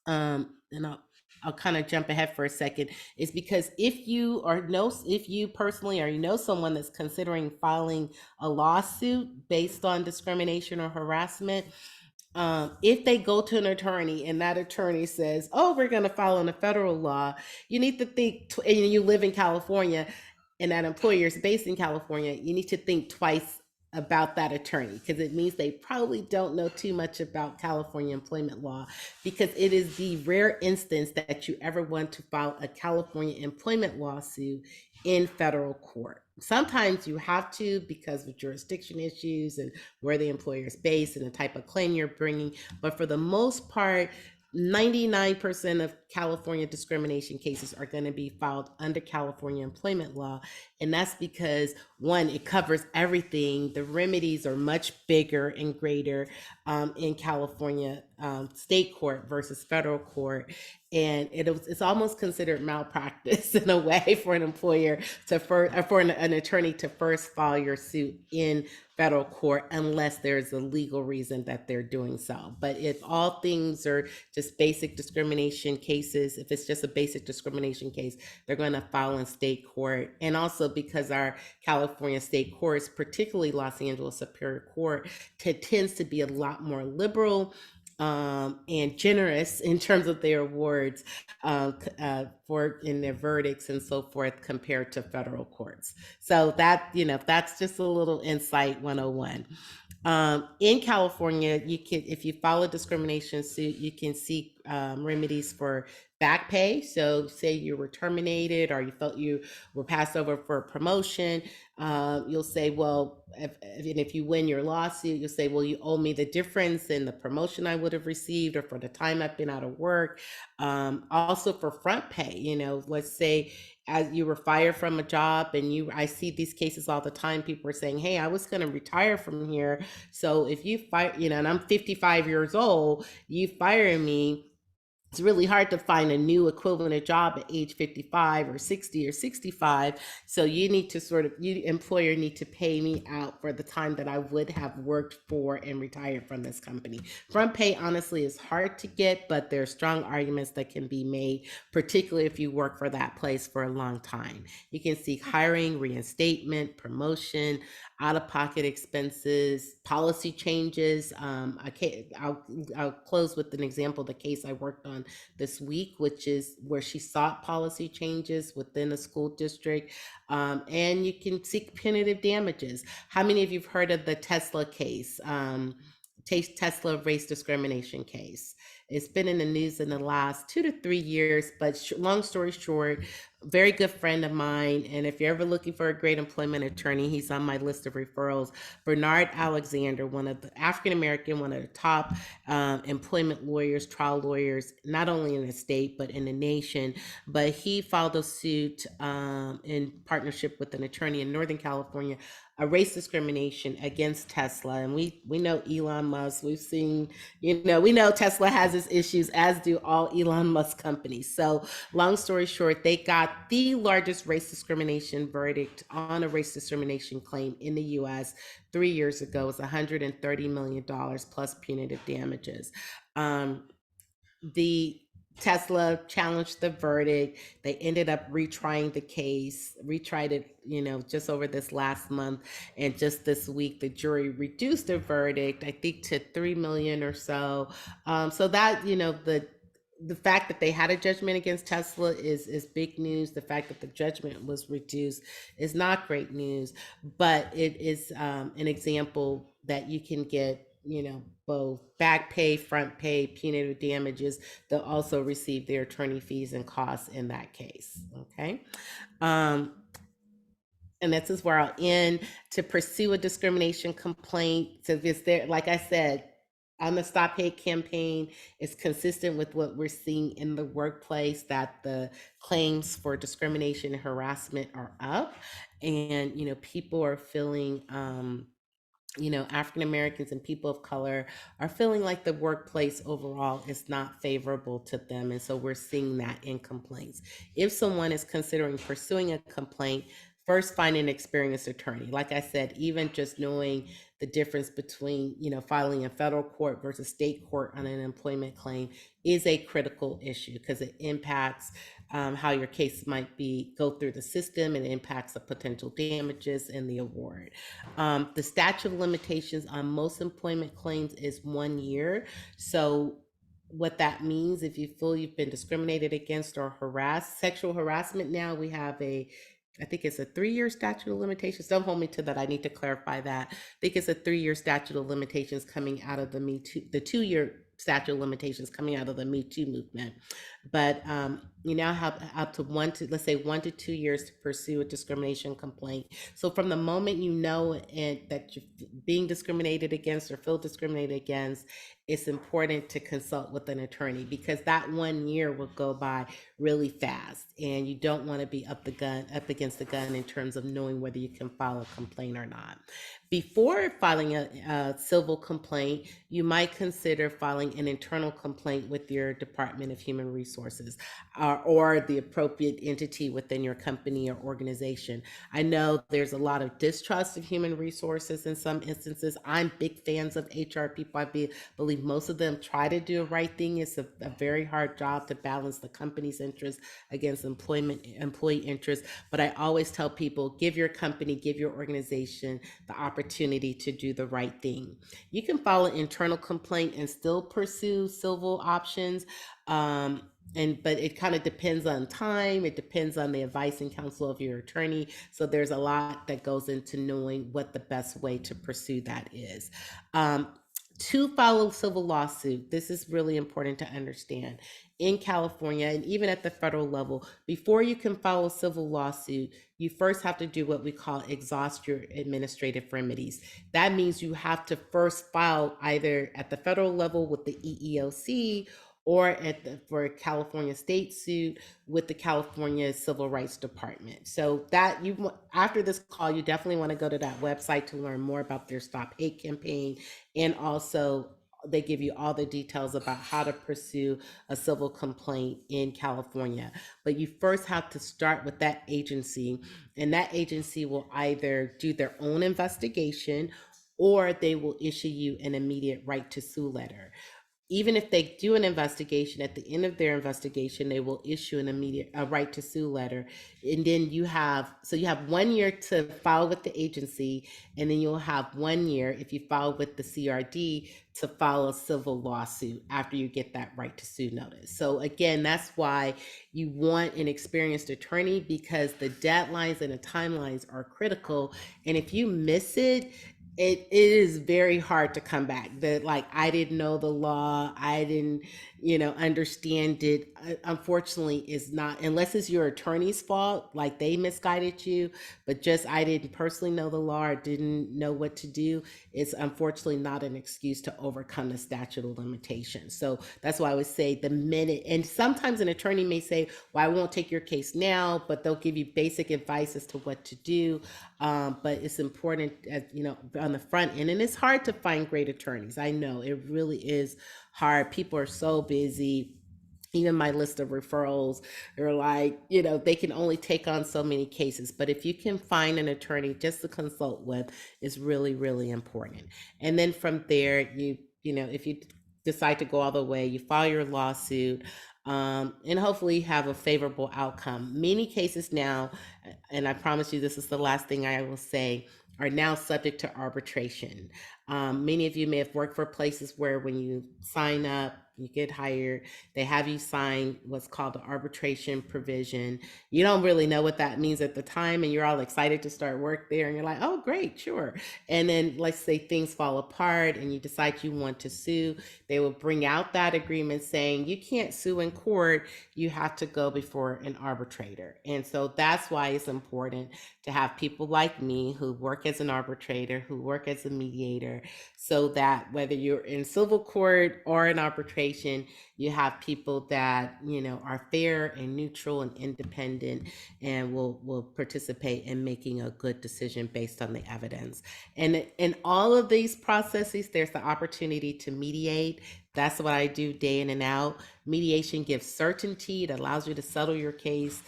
and I'll kind of jump ahead for a second, is because if you personally, or someone that's considering filing a lawsuit based on discrimination or harassment, if they go to an attorney and that attorney says, "Oh, we're going to file on a federal law," you need to think, and you live in California and that employer is based in California, you need to think twice about that attorney, because it means they probably don't know too much about California employment law, because it is the rare instance that you ever want to file a California employment lawsuit in federal court. Sometimes you have to because of jurisdiction issues and where the employer is based and the type of claim you're bringing. But for the most part, 99% of California discrimination cases are going to be filed under California employment law. And that's because, one, it covers everything. The remedies are much bigger and greater in California state court versus federal court. And it's almost considered malpractice in a way for an employer for an attorney to first file your suit in federal court, unless there's a legal reason that they're doing so. But if all things are just basic discrimination cases, if it's just a basic discrimination case, they're going to file in state court. And also because our California state courts, particularly Los Angeles Superior Court, tends to be a lot more liberal and generous in terms of their awards in their verdicts and so forth, compared to federal courts. So that, that's just a little insight 101. In California, if you file a discrimination suit, you can seek remedies for back pay. So say you were terminated or you felt you were passed over for a promotion, you'll say, well, if you win your lawsuit, you'll say, well, you owe me the difference in the promotion I would have received or for the time I've been out of work. Also for front pay, let's say as you were fired from a job and I see these cases all the time. People are saying, hey, I was going to retire from here. So if you fire, and I'm 55 years old, you fire me, it's really hard to find a new equivalent job at age 55 or 60 or 65. So you need to you employer need to pay me out for the time that I would have worked for and retired from this company. Front pay, honestly, is hard to get, but there are strong arguments that can be made, particularly if you work for that place for a long time. You can seek hiring, reinstatement, promotion, out-of-pocket expenses, policy changes. I'll close with an example, the case I worked on this week, which is where she sought policy changes within a school district. And you can seek punitive damages. How many of you have heard of the Tesla case? Tesla race discrimination case. It's been in the news in the last 2 to 3 years, but long story short, very good friend of mine. And if you're ever looking for a great employment attorney, he's on my list of referrals. Bernard Alexander, one of the African-American, one of the top employment lawyers, trial lawyers, not only in the state, but in the nation. But he filed a suit in partnership with an attorney in Northern California, a race discrimination against Tesla. And we know Elon Musk, we've seen, we know Tesla has its issues, as do all Elon Musk companies. So long story short, they got the largest race discrimination verdict on a race discrimination claim in the US 3 years ago. It was $130 million plus punitive damages. The Tesla challenged the verdict. They ended up retried it, just over this last month. And just this week, the jury reduced the verdict, I think, to 3 million or so. So that, the fact that they had a judgment against Tesla is big news. The fact that the judgment was reduced is not great news, but it is an example that you can get, both back pay, front pay, punitive damages. They'll also receive their attorney fees and costs in that case. Okay. And this is where I'll end. To pursue a discrimination complaint, so if it's there, like I said, on the Stop Hate campaign, is consistent with what we're seeing in the workplace, that the claims for discrimination and harassment are up, and people are feeling African Americans and people of color are feeling like the workplace overall is not favorable to them. And so we're seeing that in complaints. If someone is considering pursuing a complaint, first find an experienced attorney. Like I said, even just knowing the difference between, filing in federal court versus state court on an employment claim is a critical issue, because it impacts how your case might go through the system, and it impacts the potential damages and the award. The statute of limitations on most employment claims is 1 year. So what that means, if you feel you've been discriminated against or harassed, sexual harassment, now we have I think it's a 3-year statute of limitations. Don't hold me to that. I need to clarify that. I think it's a 3-year statute of limitations coming out of the 2-year statute of limitations coming out of the Me Too movement. But you now have up to 1 to 2 years to pursue a discrimination complaint. So from the moment that you're being discriminated against or feel discriminated against, it's important to consult with an attorney, because that 1 year will go by really fast, and you don't want to be up against the gun in terms of knowing whether you can file a complaint or not. Before filing a civil complaint, you might consider filing an internal complaint with your Department of Human Resources or the appropriate entity within your company or organization. I know there's a lot of distrust of human resources in some instances. I'm big fans of HR people. I believe most of them try to do the right thing. It's a very hard job to balance the company's interests against employee interests. But I always tell people, give your company, give your organization the opportunity to do the right thing. You can file an internal complaint and still pursue civil options. But it kind of depends on time. It depends on the advice and counsel of your attorney. So there's a lot that goes into knowing what the best way to pursue that is. To file a civil lawsuit, this is really important to understand. In California, and even at the federal level, before you can file a civil lawsuit, you first have to do what we call exhaust your administrative remedies. That means you have to first file either at the federal level with the EEOC or for a California state suit with the California Civil Rights Department. So that after this call, you definitely want to go to that website to learn more about their Stop Hate campaign, and also they give you all the details about how to pursue a civil complaint in California. But you first have to start with that agency, and that agency will either do their own investigation or they will issue you an immediate right to sue letter. Even if they do an investigation, at the end of their investigation, they will issue an immediate right to sue letter. And then you have 1 year to file with the agency, and then you'll have 1 year if you file with the CRD to file a civil lawsuit after you get that right to sue notice. So again, that's why you want an experienced attorney, because the deadlines and the timelines are critical. And if you miss it, it is very hard to come back. That, like, I didn't know the law, I didn't, understand it. Unfortunately, is not, unless it's your attorney's fault, like they misguided you, but just I didn't personally know the law or didn't know what to do. It's unfortunately not an excuse to overcome the statute of limitations. So that's why I would say the minute, and sometimes an attorney may say, well, I won't take your case now, but they'll give you basic advice as to what to do. But it's important, on the front end, and it's hard to find great attorneys. I know it really is hard. People are so busy. Even my list of referrals are like, they can only take on so many cases. But if you can find an attorney just to consult with, is really, really important. And then from there, if you decide to go all the way, you file your lawsuit, and hopefully have a favorable outcome. Many cases now, and I promise you this is the last thing I will say, are now subject to arbitration. Many of you may have worked for places where when you sign up, you get hired, they have you sign what's called the arbitration provision. You don't really know what that means at the time, and you're all excited to start work there, and you're like, oh, great, sure. And then let's say things fall apart and you decide you want to sue. They will bring out that agreement saying you can't sue in court, you have to go before an arbitrator. And so that's why it's important to have people like me who work as an arbitrator, who work as a mediator, so that whether you're in civil court or in arbitration, you have people that are fair and neutral and independent, and will participate in making a good decision based on the evidence. And in all of these processes, there's the opportunity to mediate. That's what I do day in and out. Mediation gives certainty. It allows you to settle your case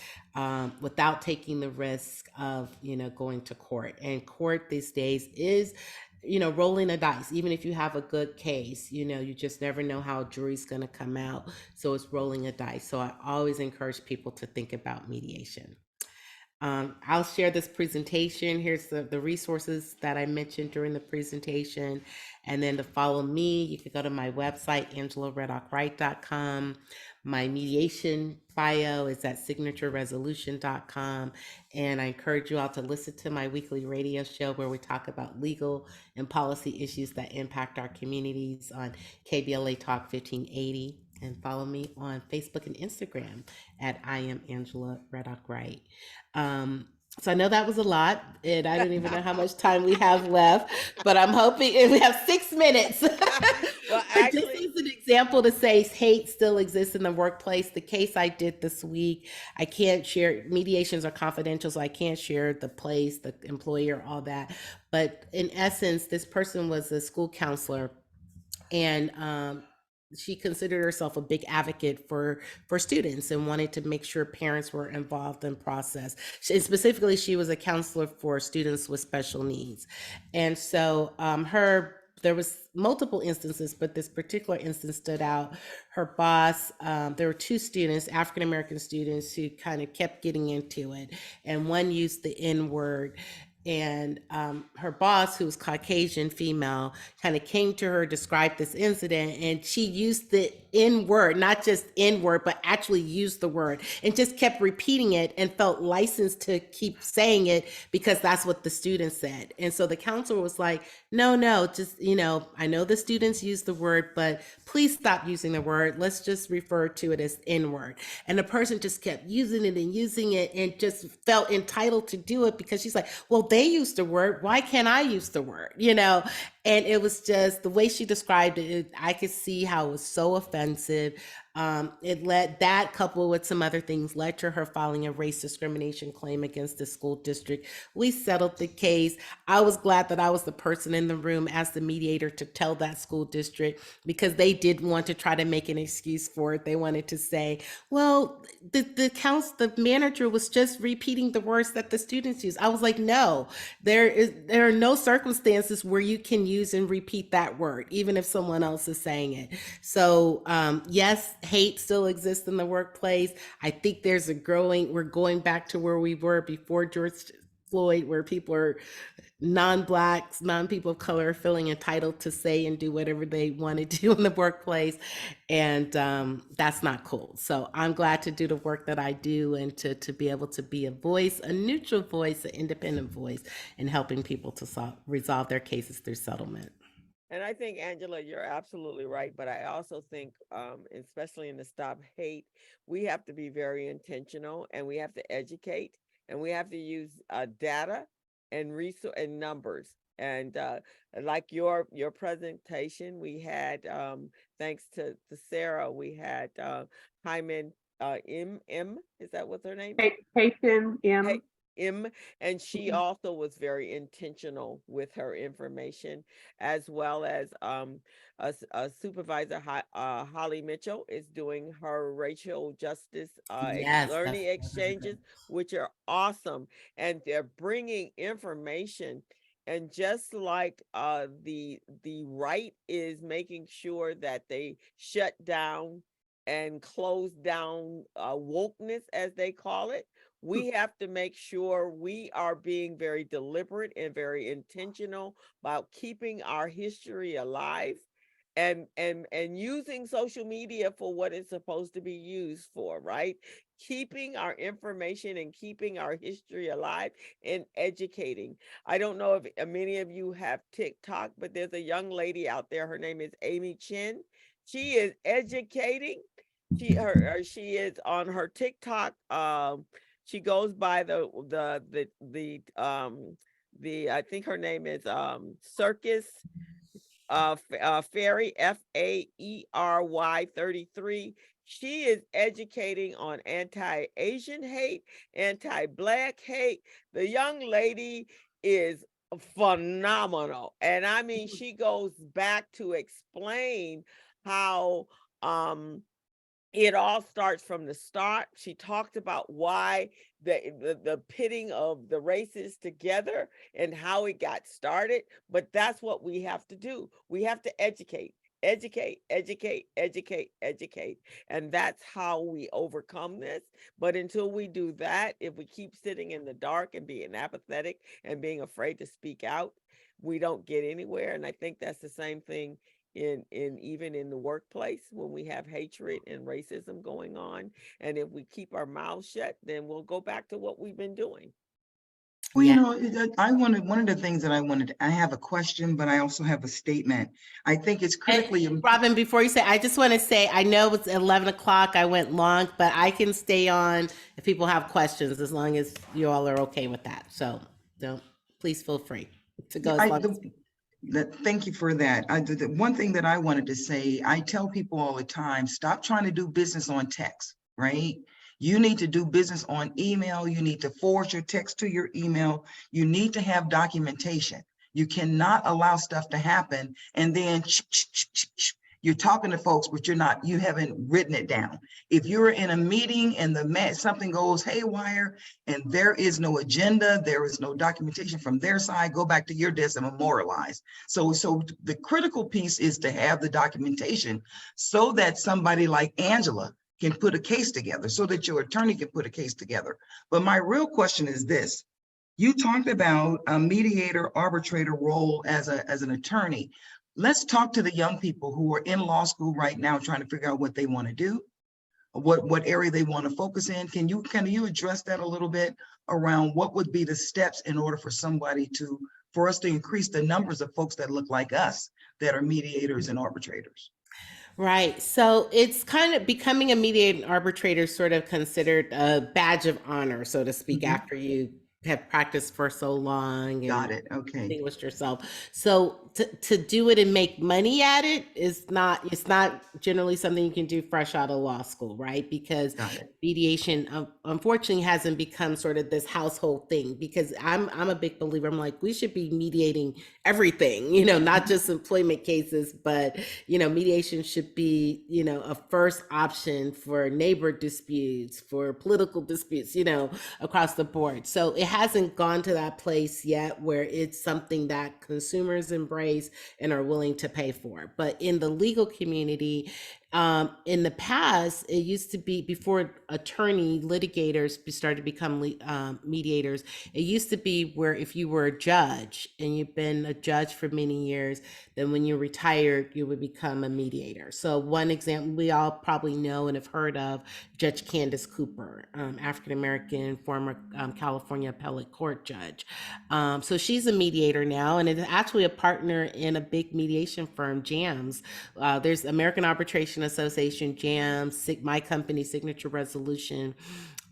without taking the risk of going to court. And court these days is rolling a dice. Even if you have a good case, you just never know how a jury's going to come out. So it's rolling a dice. So I always encourage people to think about mediation. I'll share this presentation. Here's the resources that I mentioned during the presentation. And then to follow me, you can go to my website, AngelaReddock-Wright.com. My mediation bio is at signatureresolution.com. And I encourage you all to listen to my weekly radio show where we talk about legal and policy issues that impact our communities on KBLA Talk 1580. And follow me on Facebook and Instagram at I am Angela Reddock-Wright. So I know that was a lot, and I don't even know how much time we have left, but I'm hoping, and we have 6 minutes. Well, Just as an example to say hate still exists in the workplace, the case I did this week, I can't share, mediations are confidential, so I can't share the place, the employer, all that. But in essence, this person was a school counselor, and she considered herself a big advocate for students and wanted to make sure parents were involved in process. And specifically, she was a counselor for students with special needs. And so there was multiple instances, but this particular instance stood out. Her boss, there were 2 students, African-American students, who kind of kept getting into it. And one used the N-word. And her boss, who's Caucasian female, kind of came to her, described this incident, and she used the N word, not just N word, but actually used the word and just kept repeating it and felt licensed to keep saying it because that's what the students said. And so the counselor was like, no, just, I know the students use the word, but please stop using the word. Let's just refer to it as N word. And the person just kept using it and just felt entitled to do it because she's like, well, they used the word. Why can't I use the word? And it was just the way she described it. I could see how it was so offensive. It led that, coupled with some other things, led to her filing a race discrimination claim against the school district. We settled the case. I was glad that I was the person in the room as the mediator to tell that school district, because they did want to try to make an excuse for it. They wanted to say, well, the manager was just repeating the words that the students use. I was like, no, there are no circumstances where you can use and repeat that word, even if someone else is saying it. So yes, hate still exists in the workplace. I think we're going back to where we were before George Floyd, where people are non-Blacks, non-people of color are feeling entitled to say and do whatever they want to do in the workplace. And that's not cool. So I'm glad to do the work that I do and to be able to be a voice, a neutral voice, an independent voice in helping people to resolve their cases through settlement. And I think, Angela, you're absolutely right. But I also think, especially in the Stop Hate, we have to be very intentional, and we have to educate, and we have to use data and resource and numbers. And like your presentation, we had, thanks to Sarah, we had Hyman M. Is that what's her name? Payton M. And she also was very intentional with her information, as well as a supervisor, Holly Mitchell, is doing her racial justice learning exchanges, which are awesome, and they're bringing information. And just like the right is making sure that they shut down and close down wokeness, as they call it, we have to make sure we are being very deliberate and very intentional about keeping our history alive, and using social media for what it's supposed to be used for, right? Keeping our information and keeping our history alive and educating. I don't know if many of you have TikTok, but there's a young lady out there. Her name is Amy Chin. She is educating. She is on her TikTok. She goes by the I think her name is Circus Fairy, FAERY 33. She is educating on anti-Asian hate, anti-Black hate. The young lady is phenomenal. And I mean, she goes back to explain how it all starts from the start. She talked about why the pitting of the races together and how it got started. But that's what we have to do. We have to educate. And that's how we overcome this. But until we do that, if we keep sitting in the dark and being apathetic and being afraid to speak out, we don't get anywhere. And I think that's the same thing even in the workplace, when we have hatred and racism going on. And if we keep our mouths shut, then we'll go back to what we've been doing. Well, one of the things that I have a question, but I also have a statement. I think it's critically important. Robin, before you say, I just want to say, I know it's 11 o'clock, I went long, but I can stay on if people have questions, as long as you all are okay with that. So please feel free to go. Thank you for that. The one thing that I wanted to say, I tell people all the time, stop trying to do business on text, right? You need to do business on email. You need to forward your text to your email. You need to have documentation. You cannot allow stuff to happen and then you're talking to folks, but you haven't written it down. If you're in a meeting and something goes haywire and there is no agenda, there is no documentation from their side, go back to your desk and memorialize. So the critical piece is to have the documentation so that somebody like Angela can put a case together, so that your attorney can put a case together. But my real question is this: You talked about a mediator arbitrator role as an attorney. Let's talk to the young people who are in law school right now trying to figure out what they want to do, what area they want to focus in. Can you address that a little bit around what would be the steps in order for for us to increase the numbers of folks that look like us that are mediators and arbitrators? Right. So it's kind of becoming a mediator and arbitrator sort of considered a badge of honor, so to speak, Mhm. after you have practiced for so long Got and it. Okay. distinguished yourself. So to do it and make money at it is it's not generally something you can do fresh out of law school, right? Because Got it. mediation unfortunately hasn't become sort of this household thing, because I'm a big believer. I'm like, we should be mediating everything, not just employment cases, but mediation should be, a first option for neighbor disputes, for political disputes, across the board. So it hasn't gone to that place yet where it's something that consumers embrace and are willing to pay for. But in the legal community, in the past, it used to be, before attorney litigators started to become mediators, it used to be where if you were a judge and you've been a judge for many years, then when you're retired, you would become a mediator. So one example we all probably know and have heard of, Judge Candace Cooper, African-American, former California appellate court judge. So she's a mediator now, and is actually a partner in a big mediation firm, JAMS. There's American Arbitration Association, JAMS, my company, Signature Resolution.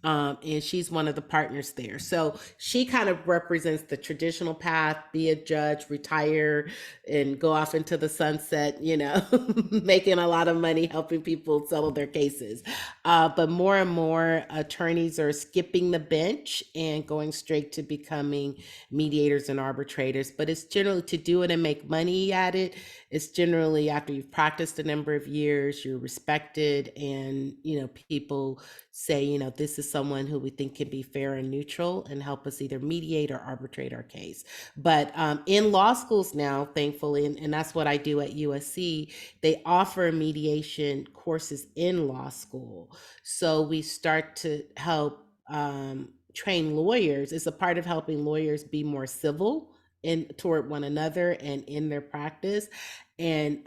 And she's one of the partners there. So she kind of represents the traditional path: be a judge, retire, and go off into the sunset, making a lot of money, helping people settle their cases. But more and more attorneys are skipping the bench and going straight to becoming mediators and arbitrators. But it's generally, to do it and make money at it, it's generally after you've practiced a number of years, you're respected, and people say, this is someone who we think can be fair and neutral and help us either mediate or arbitrate our case. But in law schools now, thankfully, and that's what I do at USC, they offer mediation courses in law school. So we start to help train lawyers. It's a part of helping lawyers be more civil toward one another and in their practice, and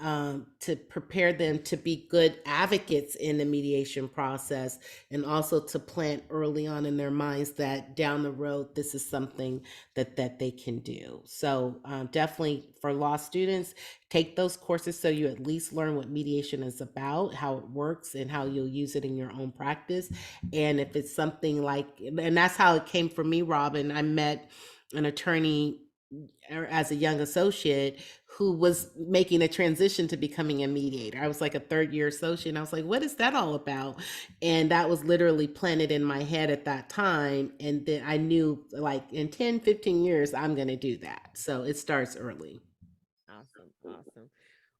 to prepare them to be good advocates in the mediation process, and also to plant early on in their minds that down the road, this is something that they can do. So definitely for law students, take those courses so you at least learn what mediation is about, how it works, and how you'll use it in your own practice. And if it's something like, and that's how it came for me, Robin. I met an attorney as a young associate who was making a transition to becoming a mediator. I was like a third year associate, and I was like, what is that all about? And that was literally planted in my head at that time. And then I knew, like, in 10, 15 years, I'm going to do that. So it starts early. Awesome.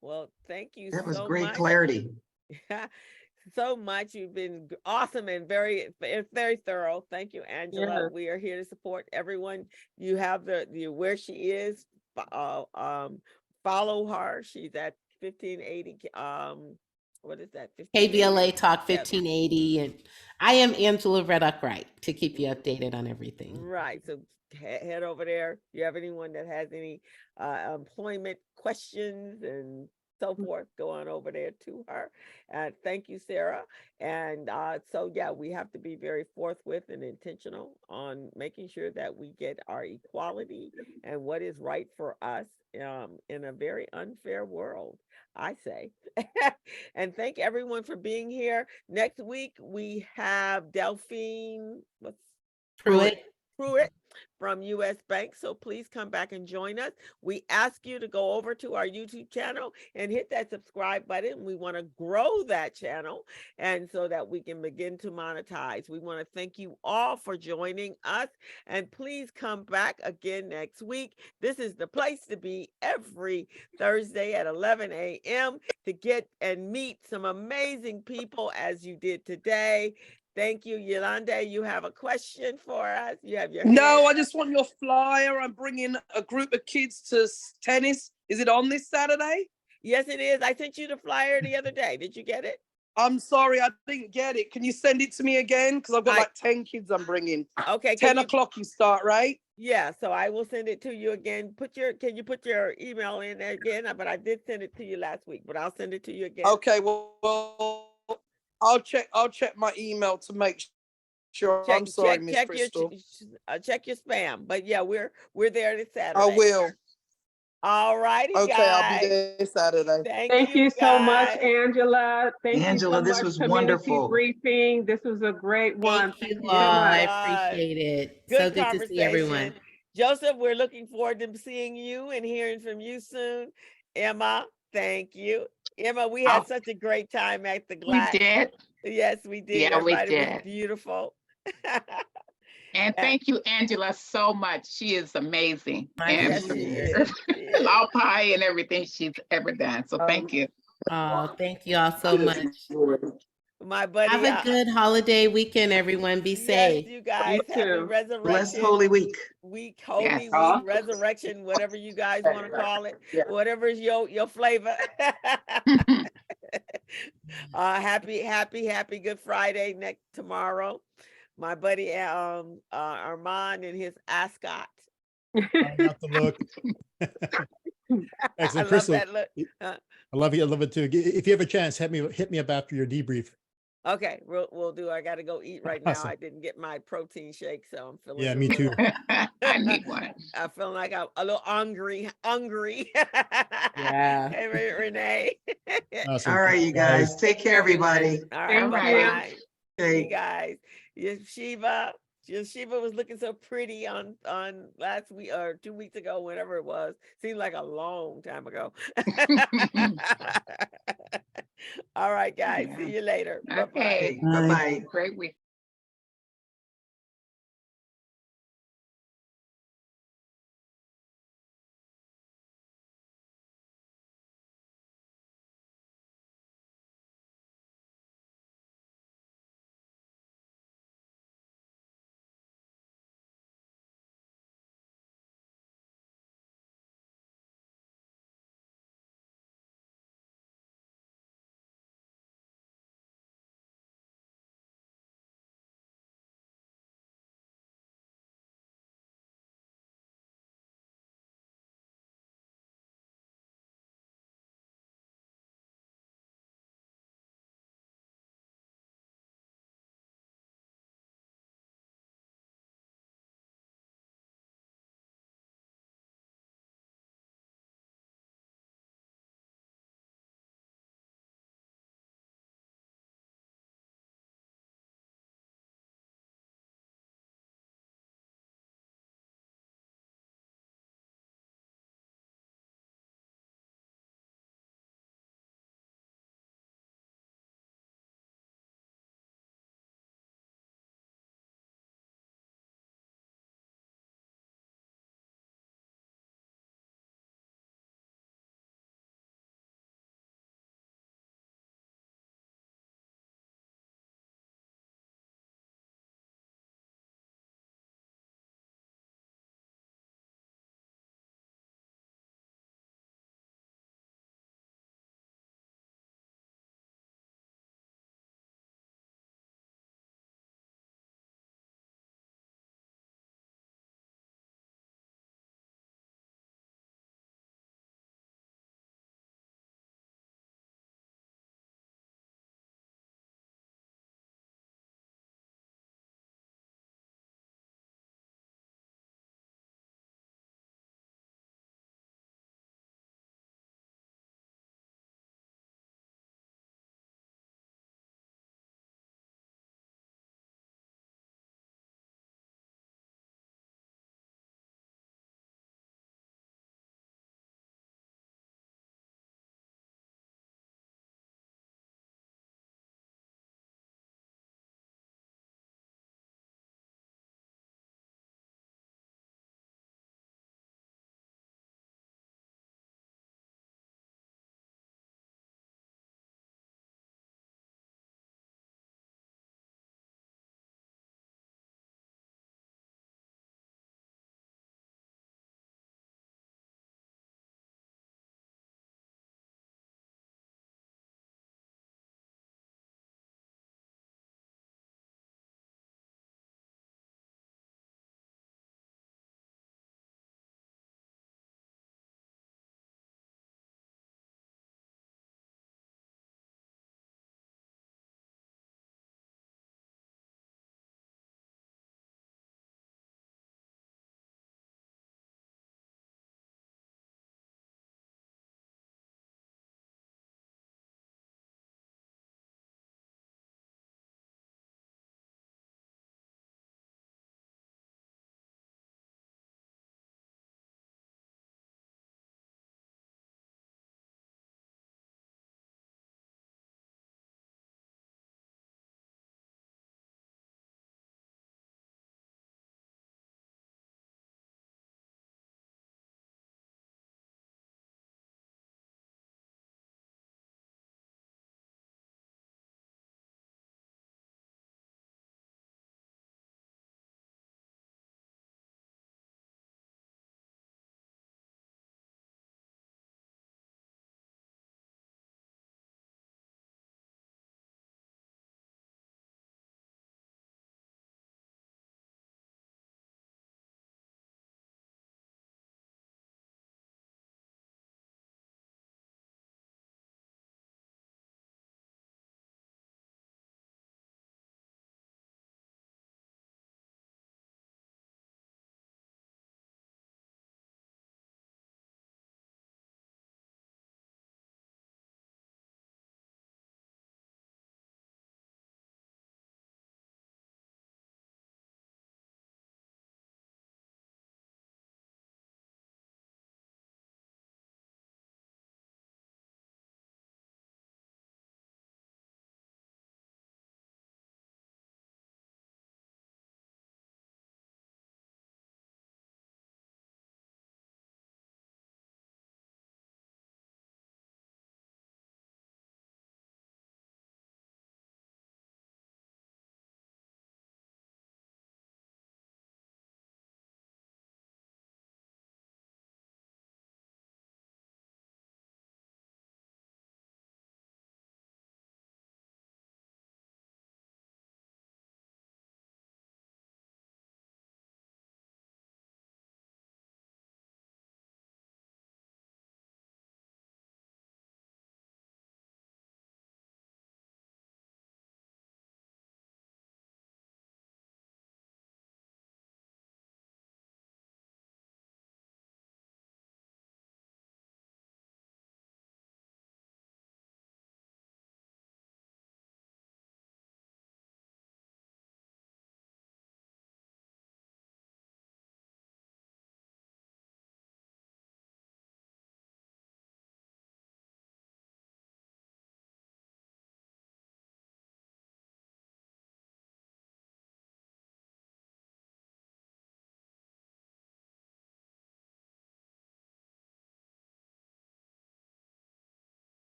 Well, thank you That was so great much. clarity. So much. You've been awesome and very thorough. Thank you, Angela. Yeah. We are here to support everyone. You have the where she is. Follow her. She's at 1580. What is that? KBLA Talk Yes. 1580, and I am Angela Reddock-Wright, to keep you updated on everything. Right. So head over there. If you have anyone that has any employment questions and so forth, go on over there to her. Thank you, Sarah. And so, yeah, we have to be very forthwith and intentional on making sure that we get our equality and what is right for us in a very unfair world, I say. And thank everyone for being here. Next week, we have Delphine Pruitt from US Bank. So please come back and join us. We ask you to go over to our YouTube channel and hit that subscribe button. We want to grow that channel, and so that we can begin to monetize. We want to thank you all for joining us, and please come back again next week. This is the place to be every Thursday at 11 a.m. to get and meet some amazing people as you did today. Thank you, Yolanda. You have a question for us? You have your hand. No, I just want your flyer. I'm bringing a group of kids to tennis. Is it on this Saturday? Yes, it is. I sent you the flyer the other day. Did you get it? I'm sorry, I didn't get it. Can you send it to me again? Because I've got like 10 kids I'm bringing. Okay. 10 o'clock you start, right? Yeah, so I will send it to you again. Can you put your email in there again? But I did send it to you last week, but I'll send it to you again. Okay, well, I'll check my email to make sure. I'm sorry, Miss Crystal. Check your spam. But yeah, we're there this Saturday. I will. All righty, Okay, guys. I'll be there Saturday. Thank you so much, guys. Angela. Thank Angela, you so this much, was community wonderful. briefing. This was a great one. Thank you so all. I much. appreciate it. Good So good to see everyone. conversation. Joseph, we're looking forward to seeing you and hearing from you soon. Emma, thank you. Emma, we had such a great time at the We Glass. did. Yes, we did. Yeah, we Everybody was did. beautiful. And thank you, Angela, so much. She is amazing. My And Yes, she pleasure. is. She is. all pie and everything she's ever done. So thank you. Oh, thank you all so much. My buddy. Have a good holiday weekend, everyone. Be Yes, safe. you guys. You Happy too. Resurrection Blessed Holy Week. Week, Holy Yes. Week, Resurrection, whatever you guys want to call it, whatever's your flavor. Happy Good Friday tomorrow. My buddy Armand and his ascot. Not the look. I Excellent, love Crystal. that look. I love you. I love it too. If you have a chance, hit me up after your debrief. Okay, we'll do. I got to go eat right now. Awesome. I didn't get my protein shake, so I'm feeling. Yeah, me too. I need one. I feel like I'm a little hungry. Yeah. Hey, Renee. Awesome. All right, you guys. Take care, everybody. All right, Thank bye-bye. you. You Okay. guys. Yes, Shiva was looking so pretty on last week or 2 weeks ago, whenever it was. Seemed like a long time ago. All right, guys. Yeah. See you later. Bye-bye. Okay. Bye-bye. Great week.